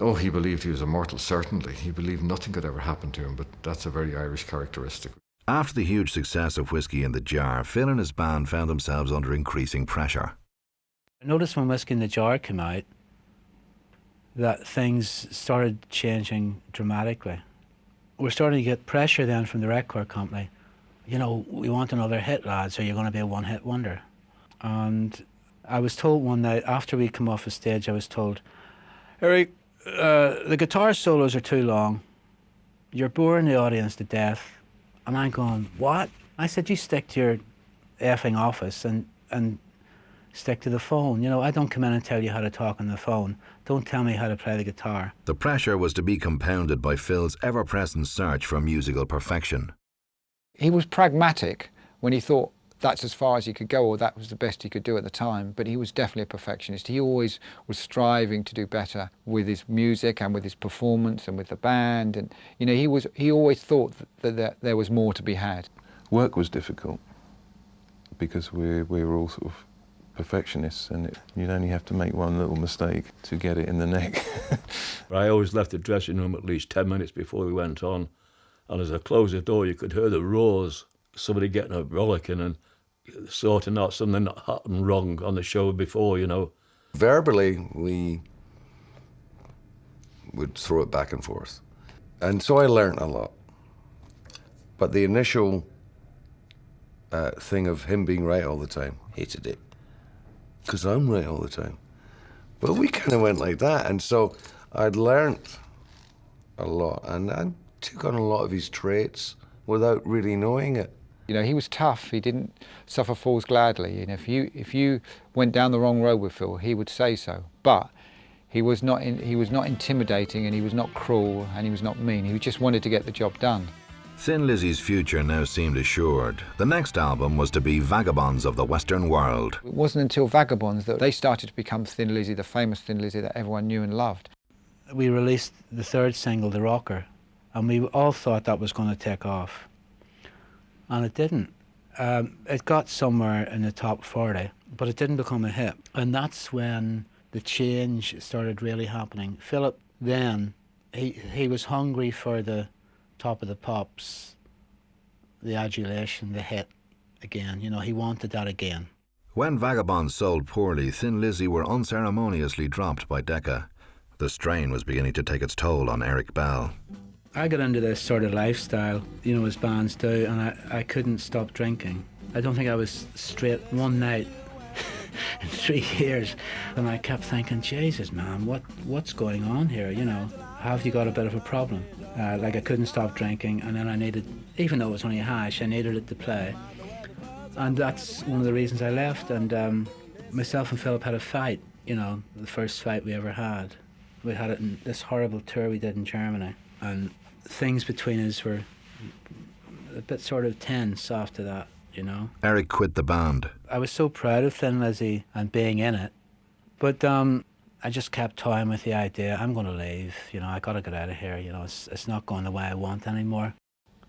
Oh, he believed he was immortal, certainly. He believed nothing could ever happen to him, but that's a very Irish characteristic. After the huge success of Whiskey in the Jar, Phil and his band found themselves under increasing pressure. I noticed when Whiskey in the Jar came out that things started changing dramatically. We're starting to get pressure then from the record company. You know, we want another hit, lads, or you're going to be a one-hit wonder. And I was told one night, after we come off the stage, I was told, Eric, the guitar solos are too long. You're boring the audience to death. And I'm going, what? I said, you stick to your effing office and stick to the phone. You know, I don't come in and tell you how to talk on the phone. Don't tell me how to play the guitar. The pressure was to be compounded by Phil's ever-present search for musical perfection. He was pragmatic when he thought that's as far as he could go, or that was the best he could do at the time, but he was definitely a perfectionist. He always was striving to do better with his music and with his performance and with the band, and you know, he always thought that there was more to be had. Work was difficult because we were all sort of perfectionists, and you'd only have to make one little mistake to get it in the neck. I always left the dressing room at least 10 minutes before we went on, and as I closed the door you could hear the roars, somebody getting a rollicking and sorting out something that happened wrong on the show before, you know. Verbally, we would throw it back and forth. And so I learnt a lot. But the initial thing of him being right all the time, hated it. Because I'm right all the time. But we kind of went like that. And so I'd learnt a lot. And I took on a lot of his traits without really knowing it. You know, he was tough. He didn't suffer fools gladly. And if you went down the wrong road with Phil, he would say so. But he was not intimidating, and he was not cruel, and he was not mean. He just wanted to get the job done. Thin Lizzy's future now seemed assured. The next album was to be Vagabonds of the Western World. It wasn't until Vagabonds that they started to become Thin Lizzy, the famous Thin Lizzy that everyone knew and loved. We released the third single, The Rocker, and we all thought that was going to take off. And it didn't. It got somewhere in the top 40, but it didn't become a hit. And that's when the change started really happening. Philip then, he was hungry for the Top of the Pops, the adulation, the hit again. You know, he wanted that again. When Vagabonds sold poorly, Thin Lizzy were unceremoniously dropped by Decca. The strain was beginning to take its toll on Eric Bell. I got into this sort of lifestyle, you know, as bands do, and I couldn't stop drinking. I don't think I was straight one night in 3 years, and I kept thinking, Jesus, man, what's going on here, you know? Have you got a bit of a problem? Like, I couldn't stop drinking, and then I needed, even though it was only a hash, I needed it to play. And that's one of the reasons I left, and myself and Philip had a fight, you know, the first fight we ever had. We had it in this horrible tour we did in Germany, and things between us were a bit sort of tense after that, you know. Eric quit the band. I was so proud of Thin Lizzy and being in it, but I just kept toying with the idea, I'm going to leave, you know, I got to get out of here, you know, it's not going the way I want anymore.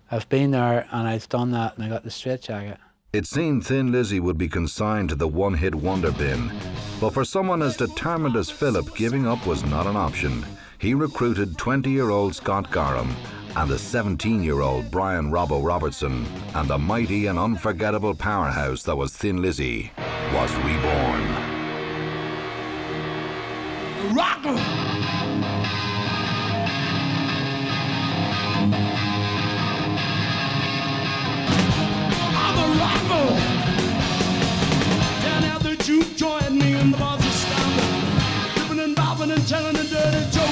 I've been there and I've done that and I got the straitjacket. It seemed Thin Lizzy would be consigned to the one-hit wonder bin, but for someone as determined as Philip, giving up was not an option. He recruited 20-year-old Scott Gorham and the 17-year-old Brian Robbo Robertson, and the mighty and unforgettable powerhouse that was Thin Lizzy was reborn. rocker. I'm a rocker. Down at the juke joint, me and the boss are stomping, dipping and bobbing and telling a dirty joke.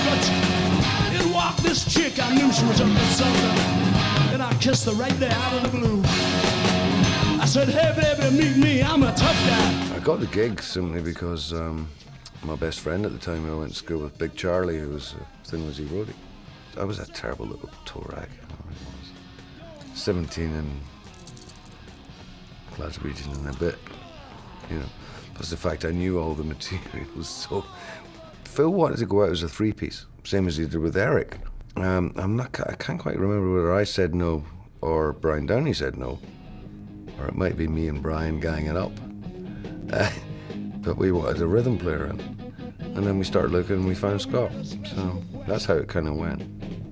In walked this chick, I knew she was up to something, and I kissed her right there out of the blue. I said, hey baby, meet me, I'm a tough guy. I got the gig simply because my best friend at the time I went to school with, Big Charlie, who was a Thin Lizzy roadie. I was a terrible little toe rag, I really was. 17 and Glaswegian and a bit, you know. Plus the fact I knew all the material, so... Phil wanted to go out as a three-piece, same as he did with Eric. I can't quite remember whether I said no or Brian Downey said no, or it might be me and Brian ganging up. But we wanted a rhythm player in. And then we started looking and we found Scott. So that's how it kind of went.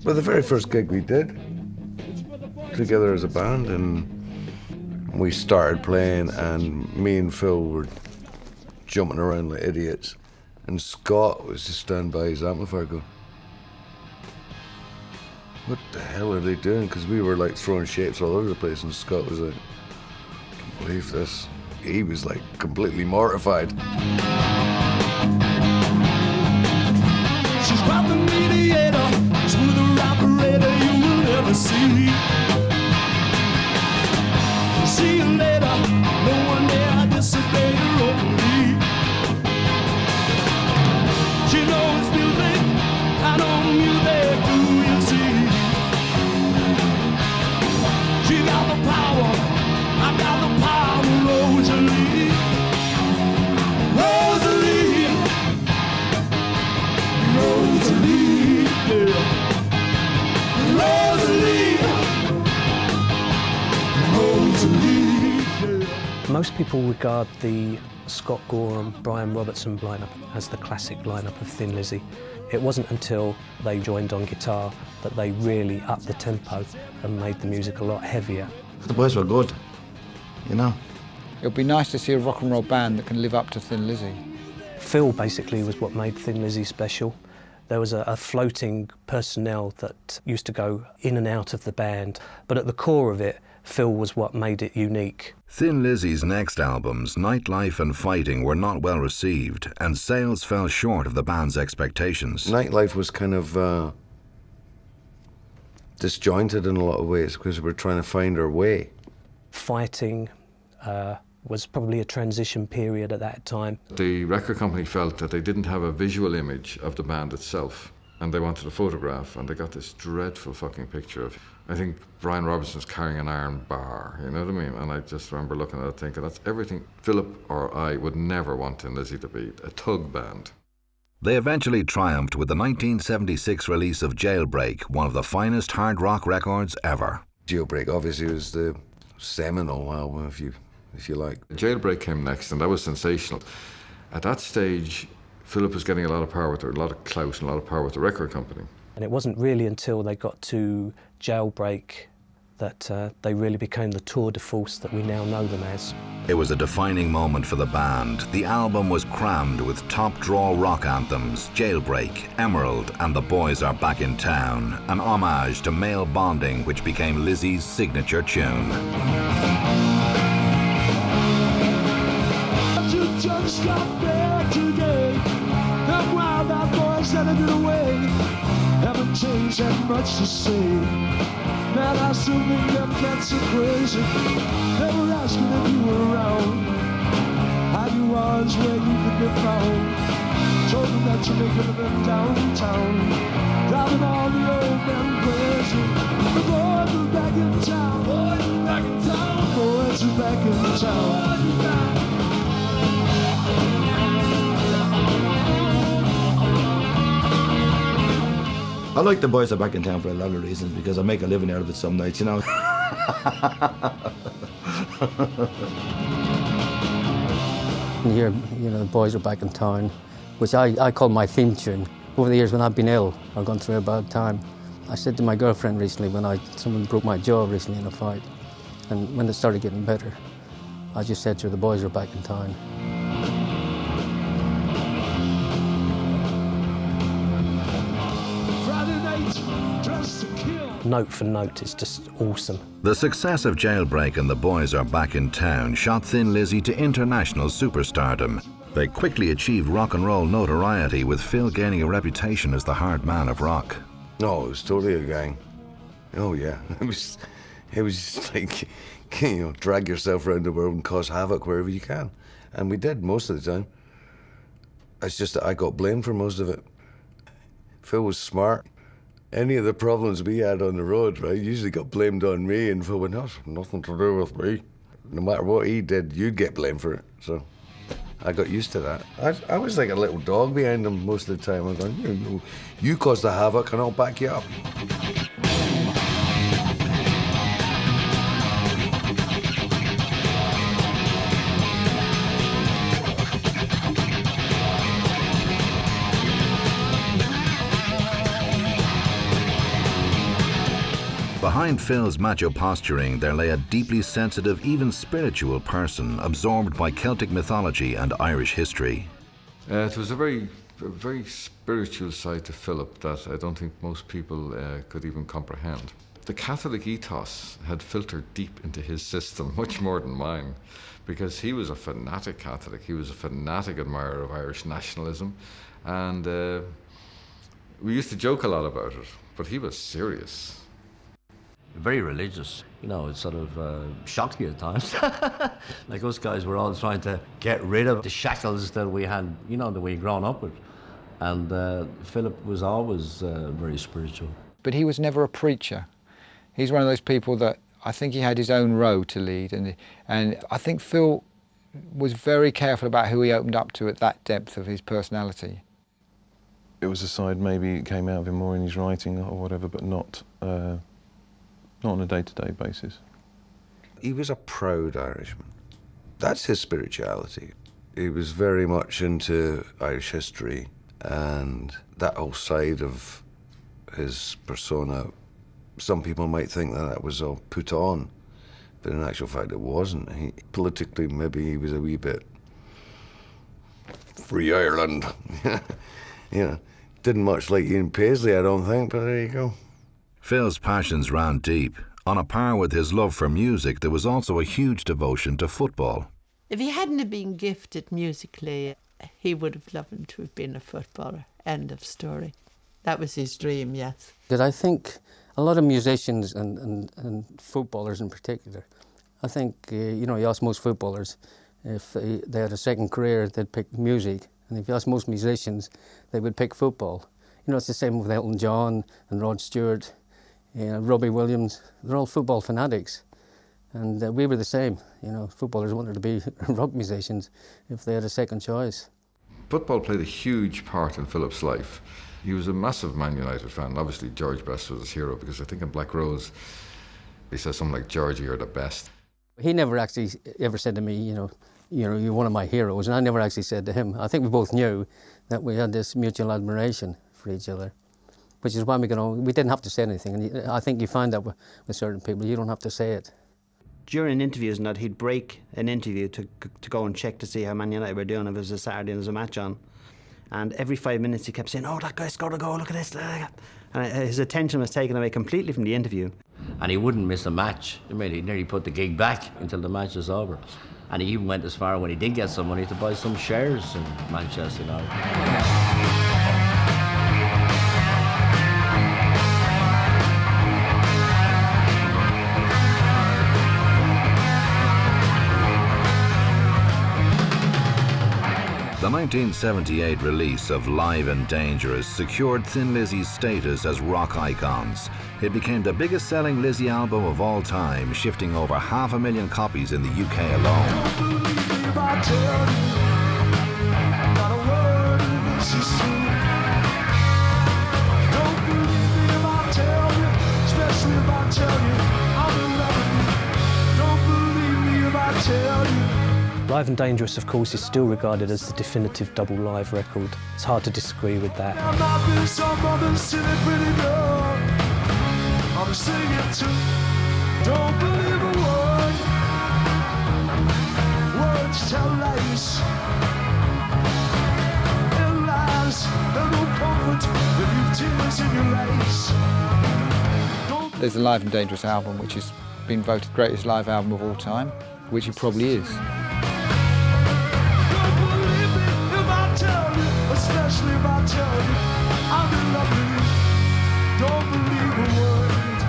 But the very first gig we did, together as a band, and we started playing, and me and Phil were jumping around like idiots. And Scott was just standing by his amplifier going, what the hell are they doing? Because we were like throwing shapes all over the place, and Scott was like, I can't believe this. He was like completely mortified. She's quite the mediator, smoother operator you will ever see. See you later, no one dare disobey her openly. She knows building, I know you there, do you see? She got the power, I got the power, Rosalie. Rosalie, Rosalie, yeah. Rosalie, Rosalie, yeah. Most people regard the Scott Gorham, Brian Robertson lineup as the classic lineup of Thin Lizzy. It wasn't until they joined on guitar that they really upped the tempo and made the music a lot heavier. The boys were good, you know. It would be nice to see a rock and roll band that can live up to Thin Lizzy. Phil basically was what made Thin Lizzy special. There was a floating personnel that used to go in and out of the band, but at the core of it, Phil was what made it unique. Thin Lizzy's next albums, Nightlife and Fighting, were not well received, and sales fell short of the band's expectations. Nightlife was kind of disjointed in a lot of ways because we were trying to find our way. Fighting was probably a transition period at that time. The record company felt that they didn't have a visual image of the band itself, and they wanted a photograph, and they got this dreadful fucking picture of, I think Brian Robertson's carrying an iron bar, you know what I mean? And I just remember looking at it thinking, that's everything Philip or I would never want Thin Lizzy to be, a tug band. They eventually triumphed with the 1976 release of Jailbreak, one of the finest hard rock records ever. Jailbreak obviously was the seminal album, if you like. Jailbreak came next, and that was sensational. At that stage, Philip was getting a lot of power with a lot of clout and a lot of power with the record company. And it wasn't really until they got to Jailbreak that they really became the tour de force that we now know them as. It was a defining moment for the band. The album was crammed with top-draw rock anthems, Jailbreak, Emerald, and The Boys Are Back in Town, an homage to male bonding which became Lizzy's signature tune. You just got back today, and while that boy's headed away, haven't changed that much to say. Man, I still think them cats are crazy. They were asking if you were around, how you was, where you could be found. Told them that you make it in downtown, driving all the old men crazy. The boys are back in town, boys are back in town, boys are back in town. I like The Boys Are Back in Town for a lot of reasons, because I make a living out of it some nights, you know. And here, you know, The Boys Are Back in Town, which I call my theme tune. Over the years when I've been ill or gone through a bad time, I said to my girlfriend recently when someone broke my jaw recently in a fight, and when it started getting better, I just said to her, The Boys Are Back in Town. note for note, it's just awesome. The success of Jailbreak and The Boys Are Back in Town shot Thin Lizzy to international superstardom. They quickly achieved rock and roll notoriety, with Phil gaining a reputation as the hard man of rock. No, it was totally a gang. Oh yeah, it was like, you know, drag yourself around the world and cause havoc wherever you can. And we did most of the time. It's just that I got blamed for most of it. Phil was smart. Any of the problems we had on the road, right, usually got blamed on me, and Phil went, "That's nothing to do with me." No matter what he did, you'd get blamed for it. So I got used to that. I was like a little dog behind him most of the time. I was going, you caused the havoc and I'll back you up. Behind Phil's macho posturing, there lay a deeply sensitive, even spiritual person, absorbed by Celtic mythology and Irish history. It was a very spiritual side to Philip that I don't think most people could even comprehend. The Catholic ethos had filtered deep into his system, much more than mine, because he was a fanatic Catholic. He was a fanatic admirer of Irish nationalism, and we used to joke a lot about it, but he was serious. Very religious, you know, it sort of shocked me at times. Like us guys were all trying to get rid of the shackles that we had, you know, that we'd grown up with. And Philip was always very spiritual. But he was never a preacher. He's one of those people that I think he had his own road to lead, and I think Phil was very careful about who he opened up to at that depth of his personality. It was a side maybe it came out of him more in his writing or whatever, but not on a day-to-day basis. He was a proud Irishman. That's his spirituality. He was very much into Irish history, and that whole side of his persona, some people might think that was all put on, but in actual fact it wasn't. Politically, maybe he was a wee bit free Ireland. You know, didn't much like Ian Paisley, I don't think, but there you go. Phil's passions ran deep. On a par with his love for music, there was also a huge devotion to football. If he hadn't have been gifted musically, he would have loved to have been a footballer. End of story. That was his dream, yes. Because I think a lot of musicians and footballers in particular, I think, you know, you ask most footballers, if they had a second career, they'd pick music. And if you ask most musicians, they would pick football. You know, it's the same with Elton John and Rod Stewart, Robbie Williams. They're all football fanatics. And we were the same. You know, footballers wanted to be rock musicians if they had a second choice. Football played a huge part in Philip's life. He was a massive Man United fan. Obviously, George Best was his hero, because I think in Black Rose, he says something like, "Georgie, you're the best." He never actually ever said to me, you know, you're one of my heroes. And I never actually said to him. I think we both knew that we had this mutual admiration for each other, which is why we didn't have to say anything. And I think you find that with certain people, you don't have to say it. During interviews and that, he'd break an interview to go and check to see how Man United were doing if it was a Saturday and there was a match on. And every 5 minutes he kept saying, "Oh, that guy scored a goal, look at this." And his attention was taken away completely from the interview. And he wouldn't miss a match. I mean, he nearly put the gig back until the match was over. And he even went as far, when he did get some money, to buy some shares in Manchester United. The 1978 release of Live and Dangerous secured Thin Lizzy's status as rock icons. It became the biggest selling Lizzy album of all time, shifting over 500,000 copies in the UK alone. Live and Dangerous, of course, is still regarded as the definitive double live record. It's hard to disagree with that. Don't believe a word. Words tell lies. And lies, they're no comfort if you've tears in your eyes. There's the Live and Dangerous album, which has been voted greatest live album of all time, which it probably is. Don't believe me if I tell you, especially if I tell you I'm in love with you. Don't believe a word.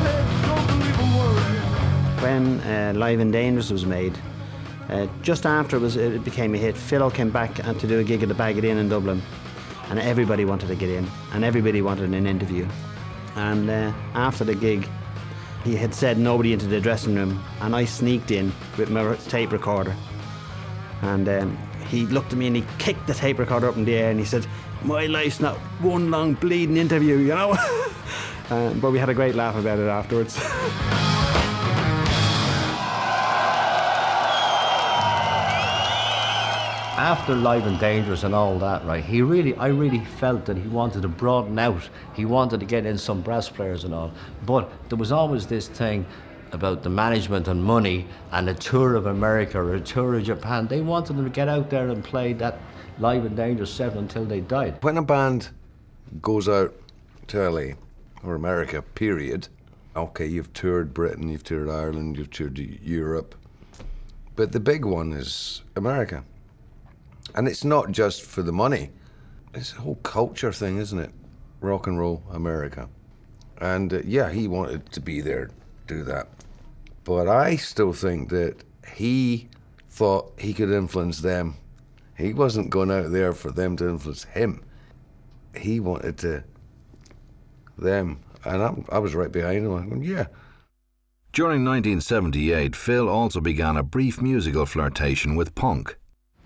Hey, don't believe a word. When Live and Dangerous was made, just after it became a hit, Phil came back to do a gig at the Bag It in Dublin, and everybody wanted to get in, and everybody wanted an interview. And after the gig, he had said nobody into the dressing room, and I sneaked in with my tape recorder. And he looked at me and he kicked the tape recorder up in the air and he said, "My life's not one long bleeding interview, you know." But we had a great laugh about it afterwards. After Live and Dangerous and all that, right, I really felt that he wanted to broaden out. He wanted to get in some brass players and all. But there was always this thing about the management and money and a tour of America or a tour of Japan. They wanted them to get out there and play that Live and Dangerous 7 until they died. When a band goes out to LA or America, period, okay, you've toured Britain, you've toured Ireland, you've toured Europe, but the big one is America. And it's not just for the money. It's a whole culture thing, isn't it? Rock and roll America. And yeah, he wanted to be there, do that. But I still think that he thought he could influence them. He wasn't going out there for them to influence him. He wanted them. And I was right behind him. I went, yeah. During 1978, Phil also began a brief musical flirtation with punk.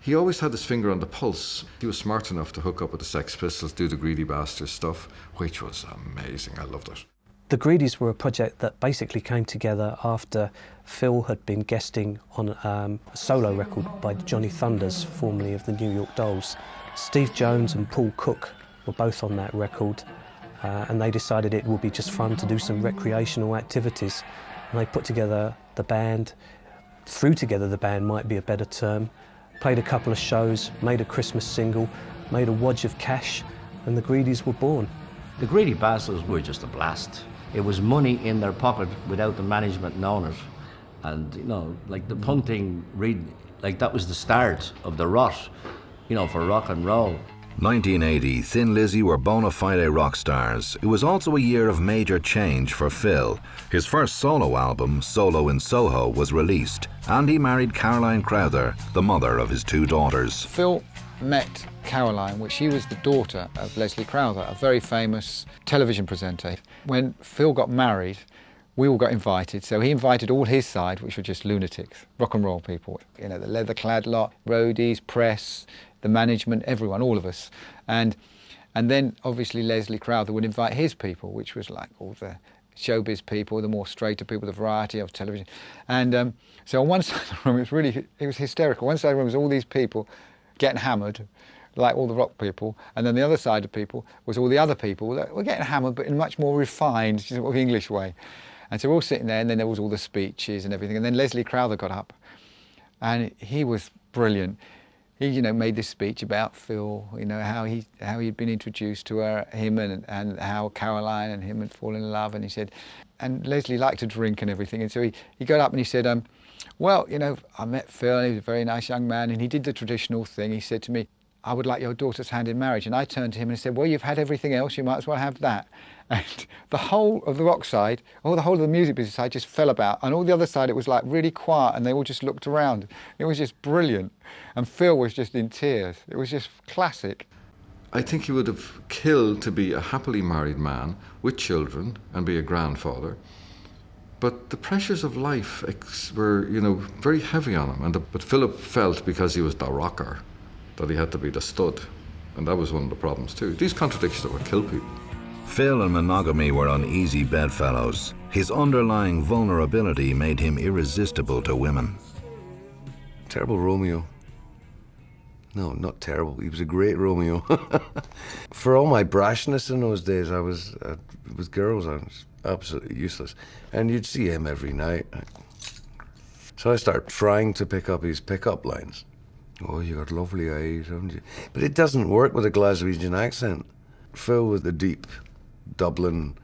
He always had his finger on the pulse. He was smart enough to hook up with the Sex Pistols, do the Greedy Bastards stuff, which was amazing. I loved it. The Greedies were a project that basically came together after Phil had been guesting on a solo record by Johnny Thunders, formerly of the New York Dolls. Steve Jones and Paul Cook were both on that record, and they decided it would be just fun to do some recreational activities. And they put together the band, threw together the band might be a better term, played a couple of shows, made a Christmas single, made a wodge of cash, and the Greedies were born. The Greedy Bastards were just a blast. It was money in their pocket without the management knowing it. And, you know, like the punk thing, like that was the start of the rot, you know, for rock and roll. 1980, Thin Lizzy were bona fide rock stars. It was also a year of major change for Phil. His first solo album, Solo in Soho, was released, and he married Caroline Crowther, the mother of his 2 daughters. Phil met Caroline, which she was the daughter of Leslie Crowther, a very famous television presenter. When Phil got married, we all got invited, so he invited all his side, which were just lunatics, rock and roll people. You know, the leather-clad lot, roadies, press, the management, everyone, all of us. And then obviously Leslie Crowther would invite his people, which was like all the showbiz people, the more straighter people, the variety of television. And so on one side of the room, it was hysterical. One side of the room was all these people getting hammered, like all the rock people, and then the other side of people was all the other people that were getting hammered, but in a much more refined, sort of English way. And so we're all sitting there, and then there was all the speeches and everything. And then Leslie Crowther got up, and he was brilliant. He, you know, made this speech about Phil, you know, how he'd been introduced to him and how Caroline and him had fallen in love. And he said, and Leslie liked to drink and everything. And so he got up and he said, well, you know, I met Phil, and he was a very nice young man, and he did the traditional thing. He said to me, I would like your daughter's hand in marriage. And I turned to him and said, well, you've had everything else, you might as well have that. And the whole of the rock side, or the whole of the music business side just fell about. And all the other side, it was like really quiet, and they all just looked around. It was just brilliant. And Phil was just in tears. It was just classic. I think he would have killed to be a happily married man with children and be a grandfather. But the pressures of life were, you know, very heavy on him. But Philip felt, because he was the rocker, that he had to be the stud. And that was one of the problems too. These contradictions that would kill people. Phil and monogamy were uneasy bedfellows. His underlying vulnerability made him irresistible to women. Terrible Romeo. No, not terrible. He was a great Romeo. For all my brashness in those days, I was with girls, I was absolutely useless. And you'd see him every night. So I started trying to pick up his pickup lines. Oh, you got lovely eyes, haven't you? But it doesn't work with a Glaswegian accent. Phil with the deep Dublin,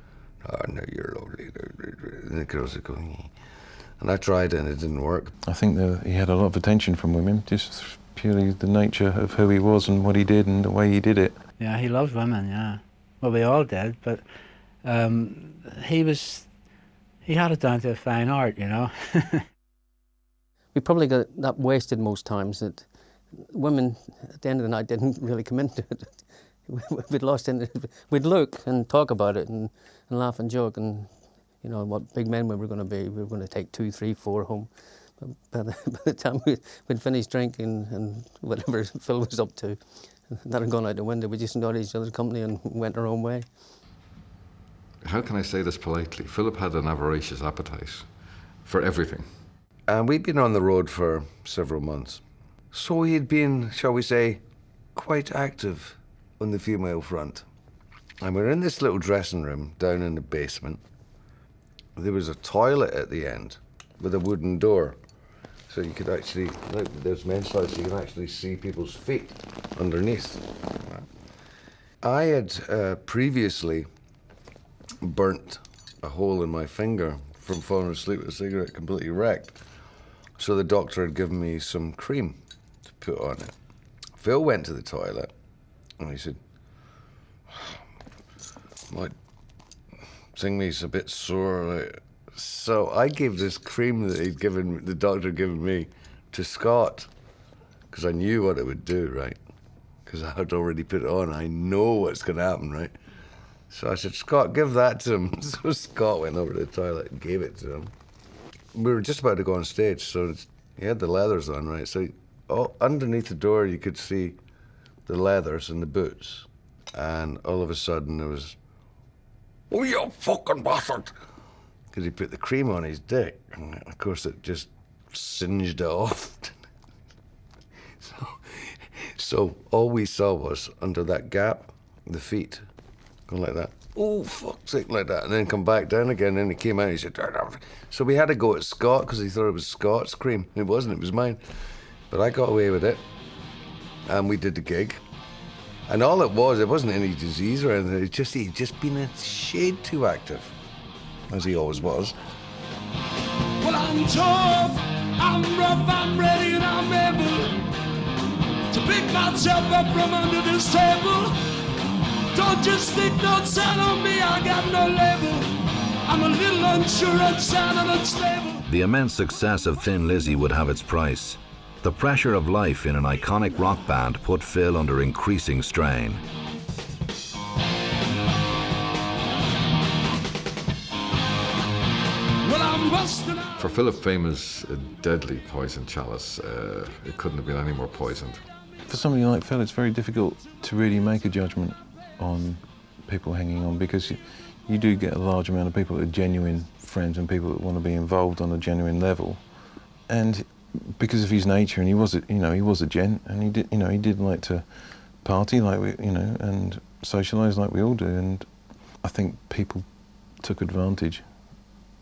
oh no, you're lovely. And the girls are going, and I tried and it didn't work. I think that he had a lot of attention from women, just purely the nature of who he was and what he did and the way he did it. Yeah, he loved women, yeah. Well, we all did, but he had it down to a fine art, you know. We probably got that wasted most times, that women at the end of the night didn't really come into it. We'd lost in it. We'd look and talk about it and laugh and joke and, you know, what big men we were going to be. We were going to take 2, 3, 4 home. But by the time we'd finished drinking and whatever Phil was up to, that had gone out the window. We just enjoyed each other's company and went our own way. How can I say this politely? Philip had an avaricious appetite for everything. And we'd been on the road for several months. So he'd been, shall we say, quite active on the female front. And we're in this little dressing room down in the basement. There was a toilet at the end with a wooden door. So you could actually, like there's men's toilets, you can actually see people's feet underneath. I had previously burnt a hole in my finger from falling asleep with a cigarette, completely wrecked. So the doctor had given me some cream to put on it. Phil went to the toilet and he said, my thingy's a bit sore. So I gave this cream that the doctor had given me to Scott, because I knew what it would do, right? Because I had already put it on. I know what's going to happen, right? So I said, Scott, give that to him. So Scott went over to the toilet and gave it to him. We were just about to go on stage, so he had the leathers on, right? So underneath the door, you could see the leathers and the boots. And all of a sudden, there was, oh, you fucking bastard! Because he put the cream on his dick. And of course, it just singed it off. So all we saw was, under that gap, the feet going like that. Oh, fuck's sake, like that. And then come back down again, and then he came out and he said, so we had to go at Scott because he thought it was Scott's cream. It wasn't, it was mine. But I got away with it. And we did the gig. And all it wasn't any disease or anything. He'd just been a shade too active, as he always was. Well, I'm tough, I'm rough, I'm ready, and I'm able to pick myself up from under this table. Don't just stick no sign on me, I got no label. I'm a little unsure, unsound, and unstable. The immense success of Thin Lizzy would have its price. The pressure of life in an iconic rock band put Phil under increasing strain. For Philip, fame is a deadly poison chalice. It couldn't have been any more poisoned. For somebody like Phil, it's very difficult to really make a judgment on people hanging on, because you do get a large amount of people that are genuine friends and people that want to be involved on a genuine level. And because of his nature, and he was a gent, and he did like to party like we, and socialise like we all do. And I think people took advantage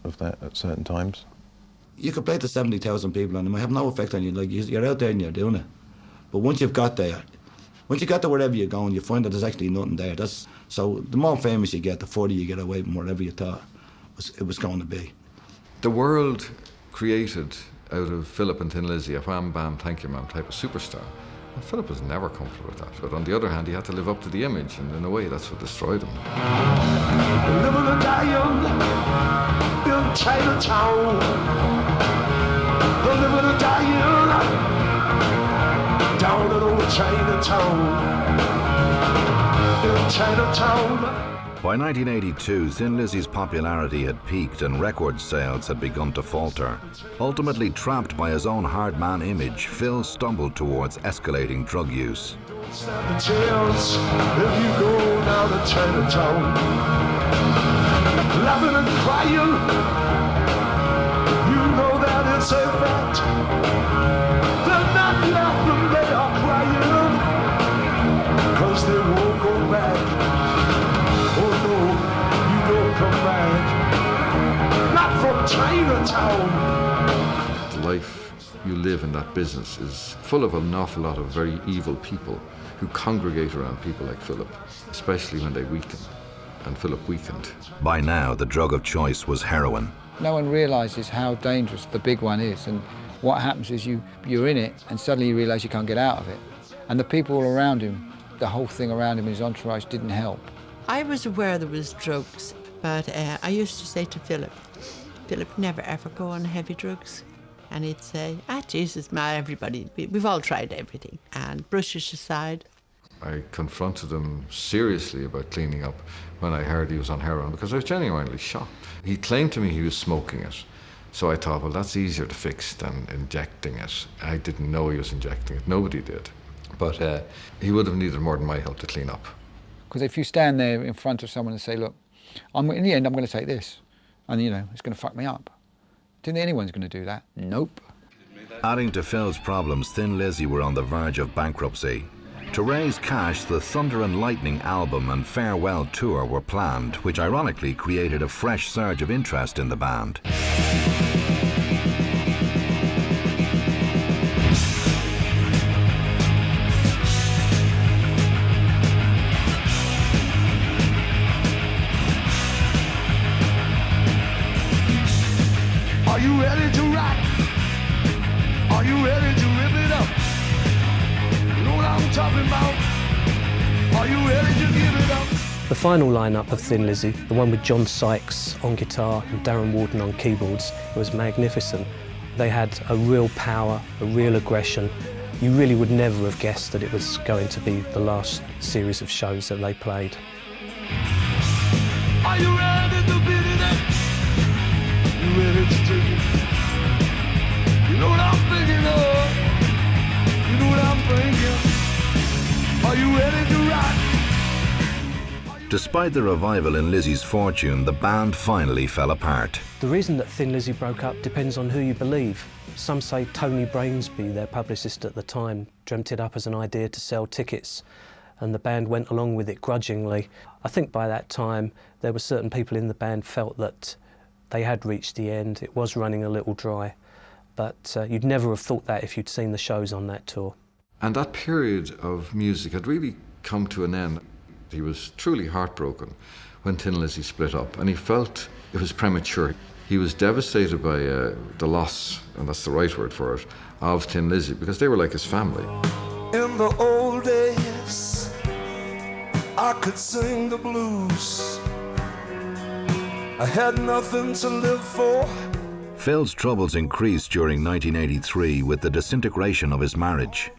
of that at certain times. You could play to 70,000 people and it might have no effect on you. Like, you're out there and you're doing it. But once you got to wherever you're going, you find that there's actually nothing there. So the more famous you get, the further you get away from whatever you thought it was going to be. The world created out of Philip and Thin Lizzy a wham bam thank you ma'am type of superstar. And Philip was never comfortable with that. But on the other hand, he had to live up to the image, and in a way that's what destroyed him. Living and dying in Chinatown. Living and dying down in old Chinatown. In Chinatown. By 1982, Thin Lizzy's popularity had peaked and record sales had begun to falter. Ultimately trapped by his own hard man image, Phil stumbled towards escalating drug use. Stand a chance if you go down to Chinatown. Laughing and crying, you know that it's a fact. They're not laughing, they are crying, 'cause they won't go back. Oh no, you don't come back. Not from Chinatown. The life you live in that business is full of an awful lot of very evil people who congregate around people like Philip, especially when they weaken. and Philip weakened. By now, the drug of choice was heroin. No one realises how dangerous the big one is, and what happens is you're in it and suddenly you realise you can't get out of it. And the people all around him, the whole thing around him, his entourage, didn't help. I was aware there was drugs, but I used to say to Philip, never ever go on heavy drugs. And he'd say, Jesus, ma, everybody, we've all tried everything, and brush it aside. I confronted him seriously about cleaning up when I heard he was on heroin, because I was genuinely shocked. He claimed to me he was smoking it, so I thought, well, that's easier to fix than injecting it. I didn't know he was injecting it, nobody did. But he would have needed more than my help to clean up. Because if you stand there in front of someone and say, look, in the end I'm going to take this, and it's going to fuck me up. Do you think anyone's going to do that? Nope. Adding to Phil's problems, Thin Lizzy were on the verge of bankruptcy. To raise cash, the Thunder and Lightning album and farewell tour were planned, which ironically created a fresh surge of interest in the band. Are you ready to rock? Are you ready to rip it up? You know what I'm talking about? Are you ready to give it up? The final lineup of Thin Lizzy, the one with John Sykes on guitar and Darren Warden on keyboards, was magnificent. They had a real power, a real aggression. You really would never have guessed that it was going to be the last series of shows that they played. Are you ready to beat it up? You ready to take it? You know what I'm thinking of? You know what I'm thinking? Are you ready to rock? Despite the revival in Lizzy's fortune, the band finally fell apart. The reason that Thin Lizzy broke up depends on who you believe. Some say Tony Brainsby, their publicist at the time, dreamt it up as an idea to sell tickets, and the band went along with it grudgingly. I think by that time there were certain people in the band felt that they had reached the end, it was running a little dry, but you'd never have thought that if you'd seen the shows on that tour. And that period of music had really come to an end. He was truly heartbroken when Thin Lizzy split up, and he felt it was premature. He was devastated by the loss, and that's the right word for it, of Thin Lizzy, because they were like his family. In the old days, I could sing the blues. I had nothing to live for. Phil's troubles increased during 1983 with the disintegration of his marriage.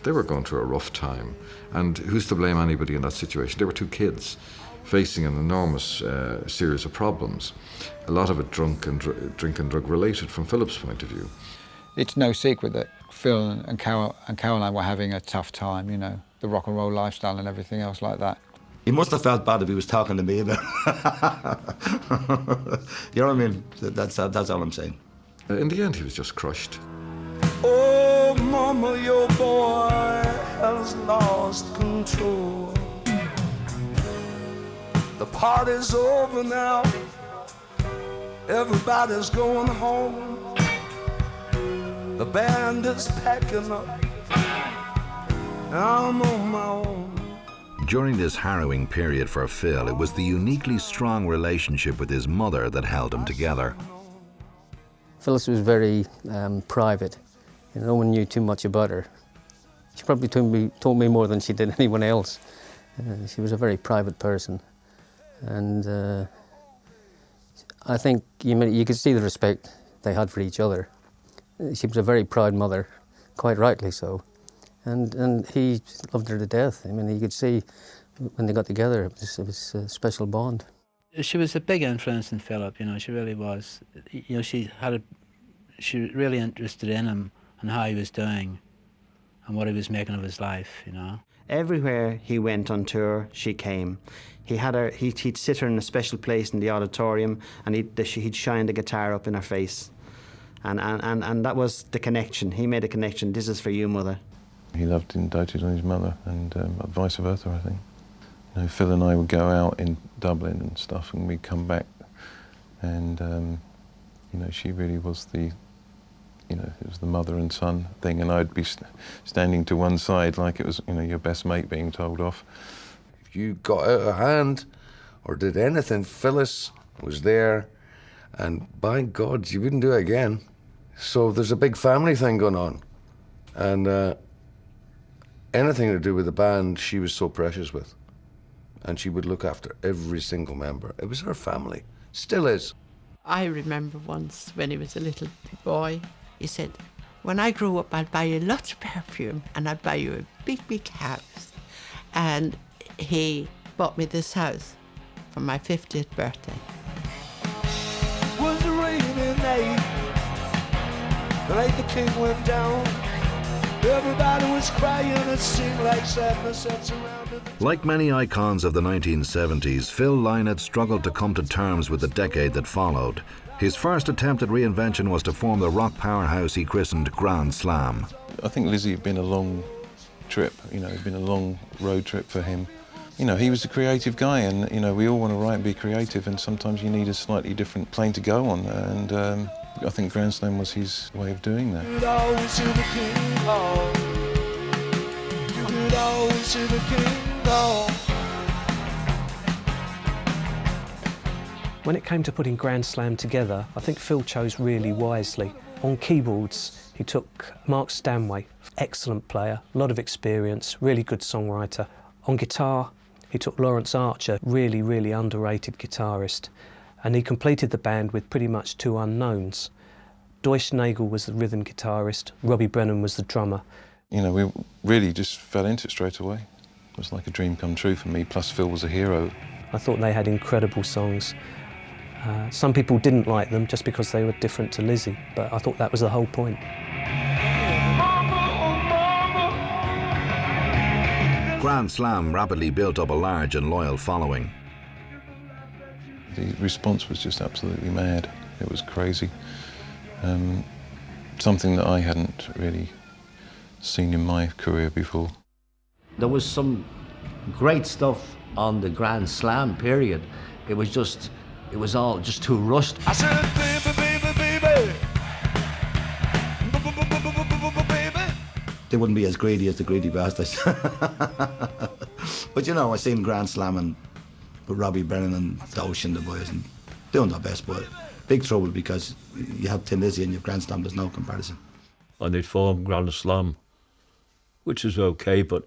They were going through a rough time, and who's to blame anybody in that situation? They were two kids facing an enormous series of problems, a lot of it drink and drug related from Philip's point of view. It's no secret that Phil and Caroline were having a tough time, the rock and roll lifestyle and everything else like that. He must have felt bad if he was talking to me about it. You know what I mean? That's all I'm saying. In the end, he was just crushed. Oh, mama, your boy has lost control. The party's over now. Everybody's going home. The band is packing up. I'm on my own. During this harrowing period for Phil, it was the uniquely strong relationship with his mother that held them together. Phyllis was very private. No one knew too much about her. She probably told me more than she did anyone else. She was a very private person. And I think you could see the respect they had for each other. She was a very proud mother, quite rightly so. And he loved her to death. I mean, you could see when they got together, it was a special bond. She was a big influence in Philip, she really was. She was really interested in him and how he was doing and what he was making of his life, Everywhere he went on tour, she came. He'd sit her in a special place in the auditorium, and he'd shine the guitar up in her face. And that was the connection. He made a connection. This is for you, mother. He loved and doted on his mother, and vice versa, I think. Phil and I would go out in Dublin and stuff, and we'd come back, and she really was the, it was the mother and son thing, and I'd be standing to one side like it was, your best mate being told off. you got out of hand or did anything, Phyllis was there, and by God, you wouldn't do it again. So there's a big family thing going on, and anything to do with the band, she was so precious with, and she would look after every single member. It was her family, still is. I remember once when he was a little boy, he said, when I grow up, I'll buy you lots of perfume and I'll buy you a big, big house. And he bought me this house for my 50th birthday. Was a rainy night, the night the king went down. Everybody was crying, it seemed like sadness had surrounded the... Like many icons of the 1970s, Phil Lynott struggled to come to terms with the decade that followed. His first attempt at reinvention was to form the rock powerhouse he christened Grand Slam. I think Lizzy had been a long trip, you know, it'd been a long road trip for him. You know, he was a creative guy, and, you know, we all want to write and be creative, and sometimes you need a slightly different plane to go on, and I think Grand Slam was his way of doing that. You could always hear the king call. You could always hear the king call. When it came to putting Grand Slam together, I think Phil chose really wisely. On keyboards, he took Mark Stanway, excellent player, a lot of experience, really good songwriter. On guitar, he took Lawrence Archer, really, really underrated guitarist. And he completed the band with pretty much two unknowns. Deutsch Nagel was the rhythm guitarist, Robbie Brennan was the drummer. You know, we really just fell into it straight away. It was like a dream come true for me, plus Phil was a hero. I thought they had incredible songs. Some people didn't like them just because they were different to Lizzy, but I thought that was the whole point. Grand Slam rapidly built up a large and loyal following. The response was just absolutely mad. It was crazy. Something that I hadn't really seen in my career before. There was some great stuff on the Grand Slam period. It was all just too rushed. I said, baby. They wouldn't be as greedy as the greedy bastards. But you know, I seen Grand Slam and with Robbie Brennan and Deutsch and the boys and doing their best, but big trouble because you have Thin Lizzy and you have Grand Slam, there's no comparison. And they'd formed Grand Slam, which is okay, but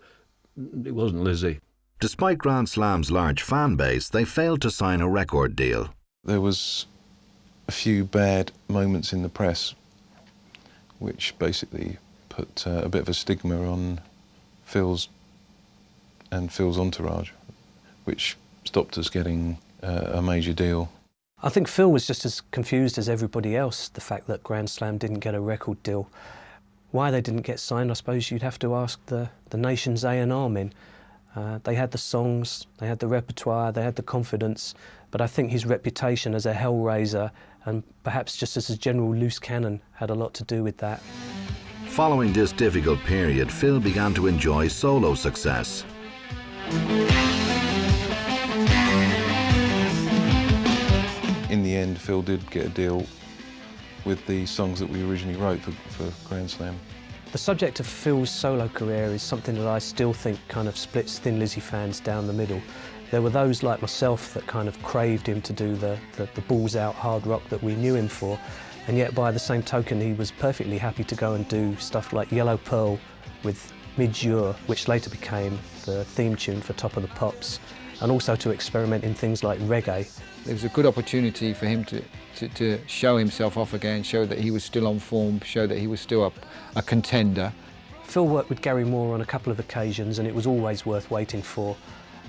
it wasn't Lizzy. Despite Grand Slam's large fan base, they failed to sign a record deal. There was a few bad moments in the press which basically put a bit of a stigma on Phil's entourage, which stopped us getting a major deal. I think Phil was just as confused as everybody else, the fact that Grand Slam didn't get a record deal. Why they didn't get signed, I suppose you'd have to ask the nation's A&R men. They had the songs, they had the repertoire, they had the confidence, but I think his reputation as a hellraiser and perhaps just as a general loose cannon had a lot to do with that. Following this difficult period, Phil began to enjoy solo success. In the end, Phil did get a deal with the songs that we originally wrote for Grand Slam. The subject of Phil's solo career is something that I still think kind of splits Thin Lizzy fans down the middle. There were those like myself that kind of craved him to do the balls-out hard rock that we knew him for, and yet by the same token he was perfectly happy to go and do stuff like Yellow Pearl with Mid-Jour, which later became the theme tune for Top of the Pops, and also to experiment in things like reggae. There was a good opportunity for him to show himself off again, show that he was still on form, show that he was still a contender. Phil worked with Gary Moore on a couple of occasions and it was always worth waiting for.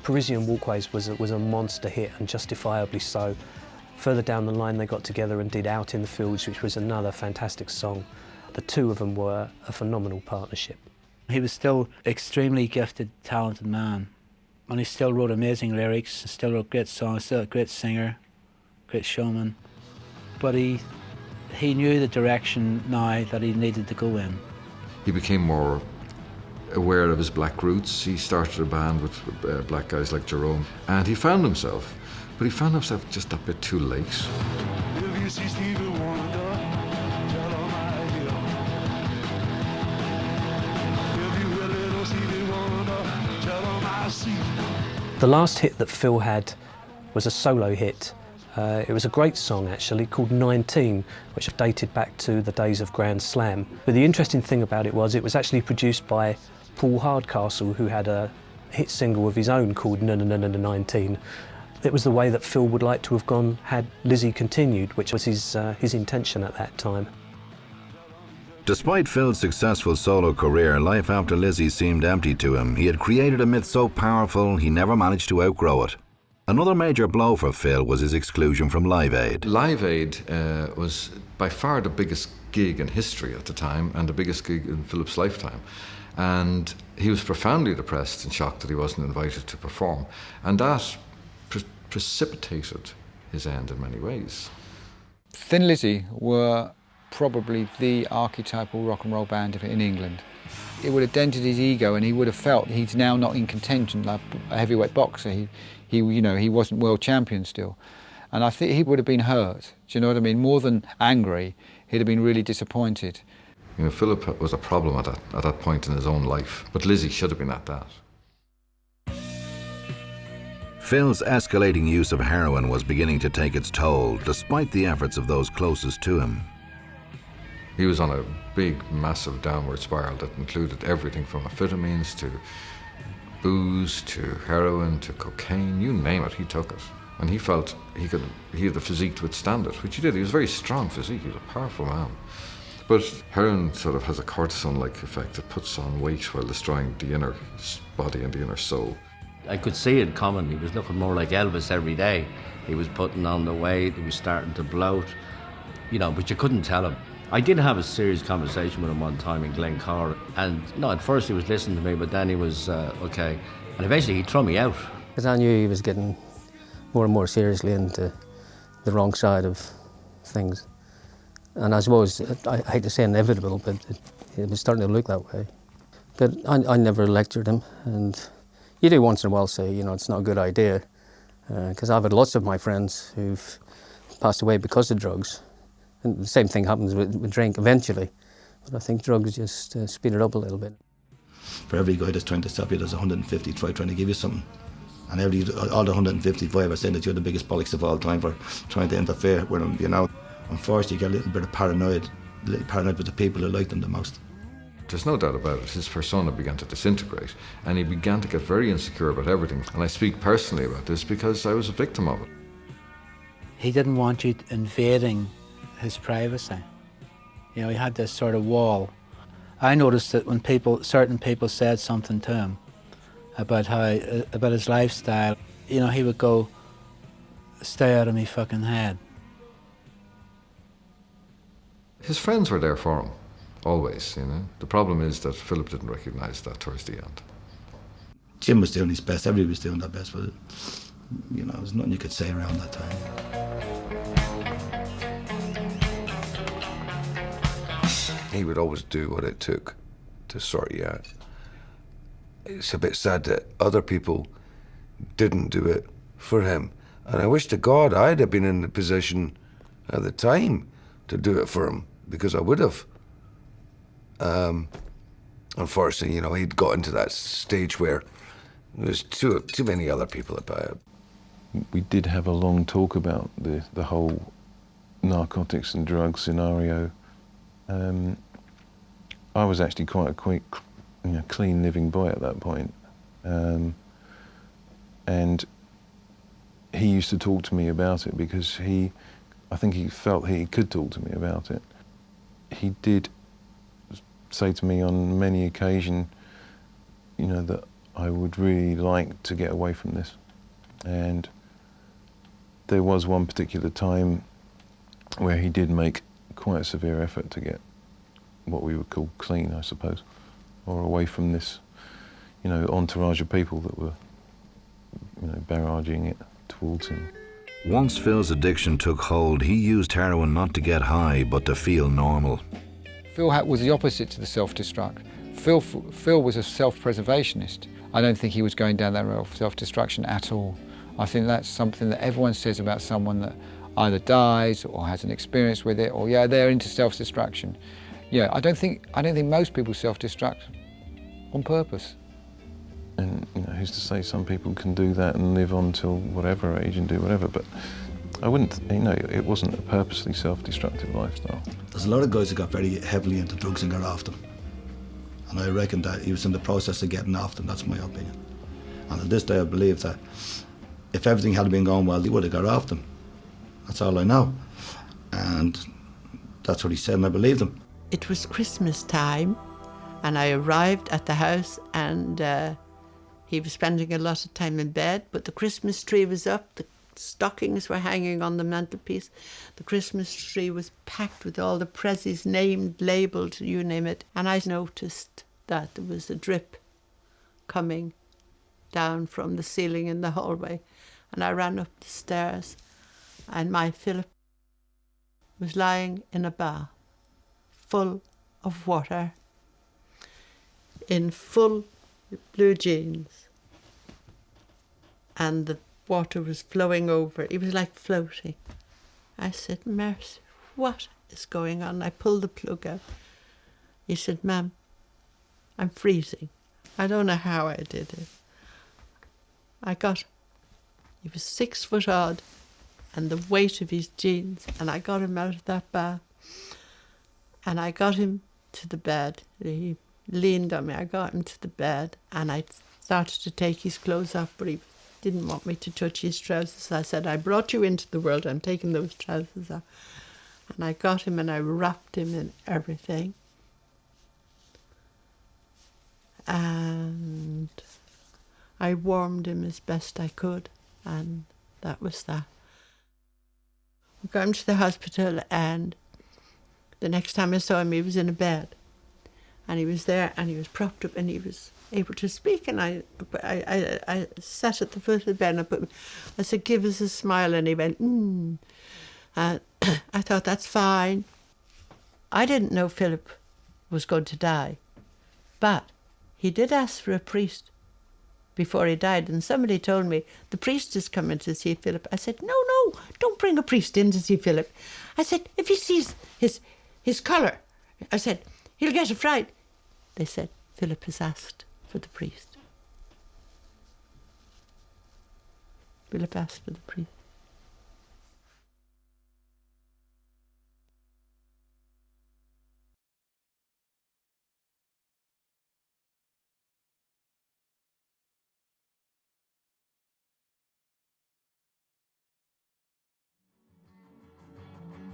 Parisian Walkways was a monster hit, and justifiably so. Further down the line they got together and did Out in the Fields, which was another fantastic song. The two of them were a phenomenal partnership. He was still extremely gifted, talented man. And he still wrote amazing lyrics, still wrote great songs, still a great singer, great showman. But he knew the direction now that he needed to go in. He became more aware of his black roots. He started a band with black guys like Jerome, and he found himself, but he found himself just a bit too late. If you see Stevie Wonder, tell him I hear. If you hear little Stevie Wonder, tell him I see. The last hit that Phil had was a solo hit. It was a great song actually called 19, which dated back to the days of Grand Slam. But the interesting thing about it was actually produced by Paul Hardcastle, who had a hit single of his own called 19. It was the way that Phil would like to have gone had Lizzy continued, which was his intention at that time. Despite Phil's successful solo career, life after Lizzy seemed empty to him. He had created a myth so powerful he never managed to outgrow it. Another major blow for Phil was his exclusion from Live Aid. Live Aid was by far the biggest gig in history at the time and the biggest gig in Philip's lifetime. And he was profoundly depressed and shocked that he wasn't invited to perform. And that precipitated his end in many ways. Thin Lizzy were probably the archetypal rock and roll band in England. It would have dented his ego, and he would have felt he's now not in contention like a heavyweight boxer. He wasn't world champion still, and I think he would have been hurt. Do you know what I mean? More than angry, he'd have been really disappointed. You know, Philip was a problem at that point in his own life, but Lizzy should have been at that. Phil's escalating use of heroin was beginning to take its toll, despite the efforts of those closest to him. He was on a big, massive downward spiral that included everything from amphetamines to booze to heroin to cocaine, you name it, he took it. And he felt he had the physique to withstand it, which he did. He was a very strong physique, he was a powerful man. But heroin sort of has a cortisone-like effect. It puts on weight while destroying the inner body and the inner soul. I could see it coming. He was looking more like Elvis every day. He was putting on the weight, he was starting to bloat, but you couldn't tell him. I did have a serious conversation with him one time in Glencore, and at first he was listening to me, but then he was okay. And eventually he threw me out. Because I knew he was getting more and more seriously into the wrong side of things. And I suppose, I hate to say inevitable, but it was starting to look that way. But I never lectured him, and you do once in a while say, it's not a good idea, because I've had lots of my friends who've passed away because of drugs. And the same thing happens with drink eventually, but I think drugs just speed it up a little bit. For every guy that's trying to stop you, there's 150 trying to give you something. And all the 155 are saying that you're the biggest bollocks of all time for trying to interfere with them, Unfortunately, you get a little bit of paranoid with the people who like them the most. There's no doubt about it. His persona began to disintegrate, and he began to get very insecure about everything. And I speak personally about this because I was a victim of it. He didn't want you invading his privacy. He had this sort of wall. I noticed that when certain people said something to him about his lifestyle, he would go, "Stay out of me fucking head." His friends were there for him, always, The problem is that Philip didn't recognise that towards the end. Jim was doing his best, everybody was doing their best, but there's nothing you could say around that time. He would always do what it took to sort you out. It's a bit sad that other people didn't do it for him. And I wish to God I'd have been in the position at the time to do it for him, because I would have. Unfortunately, he'd got into that stage where there was too many other people about it. We did have a long talk about the whole narcotics and drugs scenario. I was actually quite a quick, clean living boy at that point. And he used to talk to me about it because I think he felt he could talk to me about it. He did say to me on many occasions, that I would really like to get away from this. And there was one particular time where he did make quite a severe effort to get what we would call clean, I suppose, or away from this, entourage of people that were, barraging it towards him. Once Phil's addiction took hold, he used heroin not to get high, but to feel normal. Phil was the opposite to the self-destruct. Phil was a self-preservationist. I don't think he was going down that road of self-destruction at all. I think that's something that everyone says about someone that either dies or has an experience with it, or they're into self-destruction. I don't think most people self-destruct on purpose. And who's to say some people can do that and live on till whatever age and do whatever, but I wouldn't, it wasn't a purposely self-destructive lifestyle. There's a lot of guys that got very heavily into drugs and got off them. And I reckon that he was in the process of getting off them, that's my opinion. And at this day I believe that if everything had been going well, he would have got off them. That's all I know. And that's what he said, and I believed him. It was Christmas time, and I arrived at the house, and he was spending a lot of time in bed, but the Christmas tree was up, the stockings were hanging on the mantelpiece, the Christmas tree was packed with all the prezzies, named, labelled, you name it, and I noticed that there was a drip coming down from the ceiling in the hallway, and I ran up the stairs, and my Philip was lying in a bath, full of water, in full blue jeans, and the water was flowing over. He was like floating. I said, "Mercy, what is going on?" I pulled the plug out. He said, "Ma'am, I'm freezing." I don't know how I did it. He was 6 foot odd, and the weight of his jeans, and I got him out of that bath, and I got him to the bed. He leaned on me. I got him to the bed, and I started to take his clothes off, but he didn't want me to touch his trousers. I said, "I brought you into the world, I'm taking those trousers off." And I got him and I wrapped him in everything. And I warmed him as best I could, and that was that. We got him to the hospital, and the next time I saw him, he was in a bed. And he was there, and he was propped up, and he was able to speak. And I sat at the foot of the bed, and I said, "Give us a smile," and he went, I thought, that's fine. I didn't know Philip was going to die, but he did ask for a priest before he died, and somebody told me, "The priest is coming to see Philip." I said, no, don't bring a priest in to see Philip. I said, if he sees his colour, I said, he'll get a fright. They said, Philip has asked for the priest. Philip asked for the priest.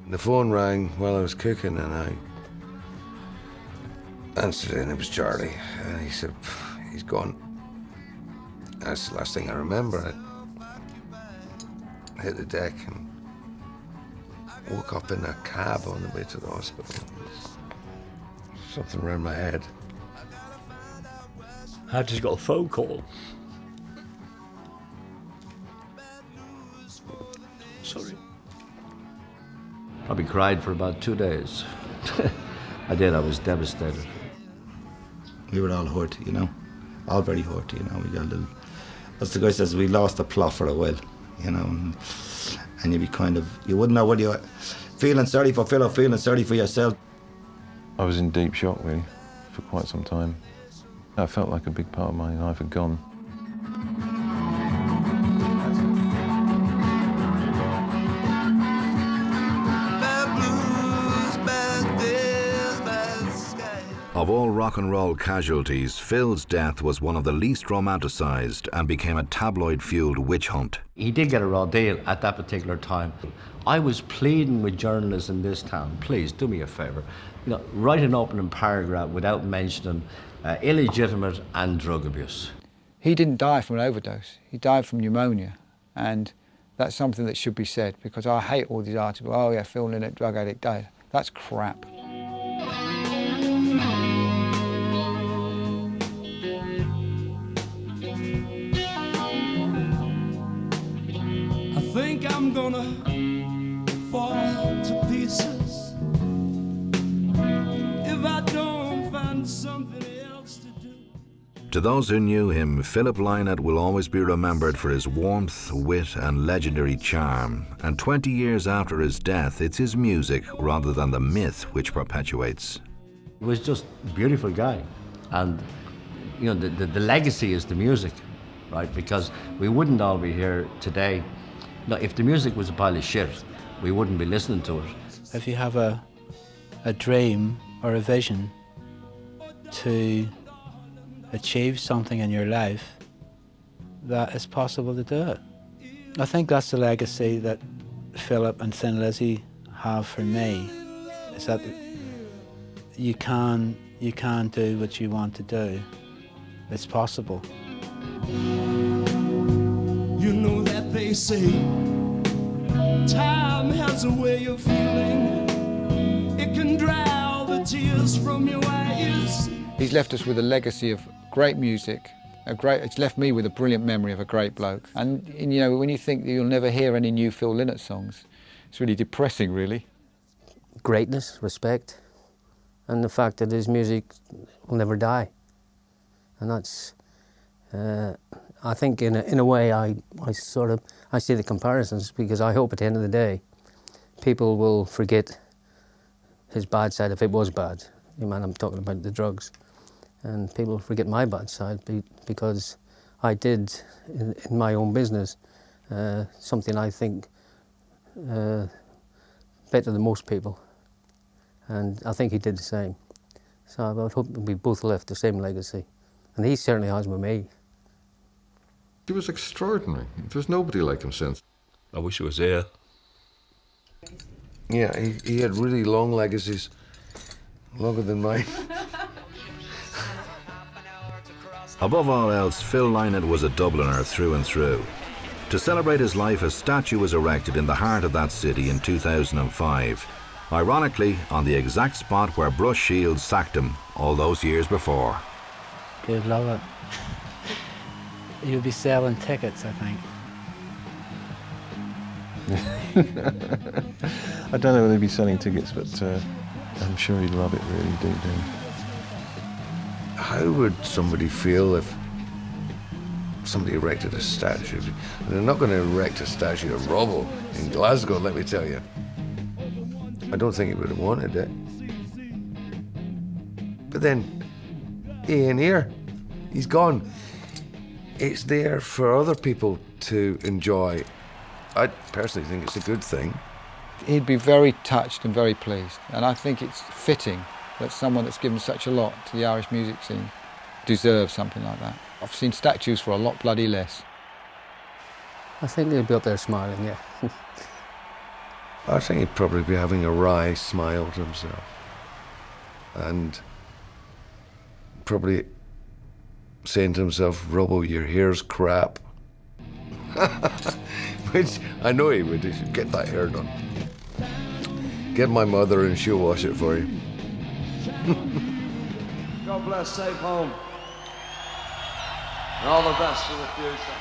The phone rang while I was cooking, and I answered it, and it was Charlie. And he said, "He's gone." That's the last thing I remember. I hit the deck and woke up in a cab on the way to the hospital. Something around my head. I just got a phone call. Sorry. Probably cried for about 2 days. I did, I was devastated. We were all hurt, all very hurt, We got a little, as the guy says, we lost the plot for a while, and you'd be you wouldn't know whether you were feeling sorry for Phil or feeling sorry for yourself. I was in deep shock, really, for quite some time. I felt like a big part of my life had gone. Of all rock and roll casualties, Phil's death was one of the least romanticised and became a tabloid-fueled witch hunt. He did get a raw deal at that particular time. I was pleading with journalists in this town, please do me a favour, write an opening paragraph without mentioning illegitimate and drug abuse. He didn't die from an overdose, he died from pneumonia, and that's something that should be said, because I hate all these articles, "Oh yeah, Phil Lynott, drug addict, died." That's crap. I think I'm gonna fall to pieces if I don't find something else to do. To those who knew him, Philip Lynott will always be remembered for his warmth, wit and legendary charm. And 20 years after his death, it's his music rather than the myth which perpetuates. He was just a beautiful guy, and you know, the legacy is the music, right? Because we wouldn't all be here today. No, if the music was a pile of shit, we wouldn't be listening to it. If you have a dream or a vision to achieve something in your life, that it's possible to do it. I think that's the legacy that Philip and Thin Lizzy have for me, is that you can do what you want to do. It's possible. You know that they say time has a way of feeling. It can dry all the tears from your eyes. He's left us with a legacy of great music. It's left me with a brilliant memory of a great bloke. And you know, when you think that you'll never hear any new Phil Lynott songs, it's really depressing, really. Greatness, respect, and the fact that his music will never die. And that's, I think in a way I see the comparisons, because I hope at the end of the day people will forget his bad side, if it was bad. You know, I'm talking about the drugs. And people forget my bad side because I did, in my own business, something I think better than most people. And I think he did the same. So I would hope we both left the same legacy. And he certainly has with me. He was extraordinary. There's nobody like him since. I wish he was there. Yeah, he had really long legacies, longer than mine. Above all else, Phil Lynott was a Dubliner through and through. To celebrate his life, a statue was erected in the heart of that city in 2005. Ironically, on the exact spot where Bruce Shields sacked him all those years before. You'd love it. You'd be selling tickets, I think. I don't know whether they'd be selling tickets, but I'm sure he'd love it, really, deep down. How would somebody feel if somebody erected a statue? They're not going to erect a statue of Robbo in Glasgow, let me tell you. I don't think he would have wanted it. But then, he ain't here. He's gone. It's there for other people to enjoy. I personally think it's a good thing. He'd be very touched and very pleased, and I think it's fitting that someone that's given such a lot to the Irish music scene deserves something like that. I've seen statues for a lot bloody less. I think he'll be up there smiling, yeah. I think he'd probably be having a wry smile to himself. And probably saying to himself, Robbo, your hair's crap. Which I know he would. He should get that hair done. Get my mother and she'll wash it for you. God bless, safe home. And all the best for the future.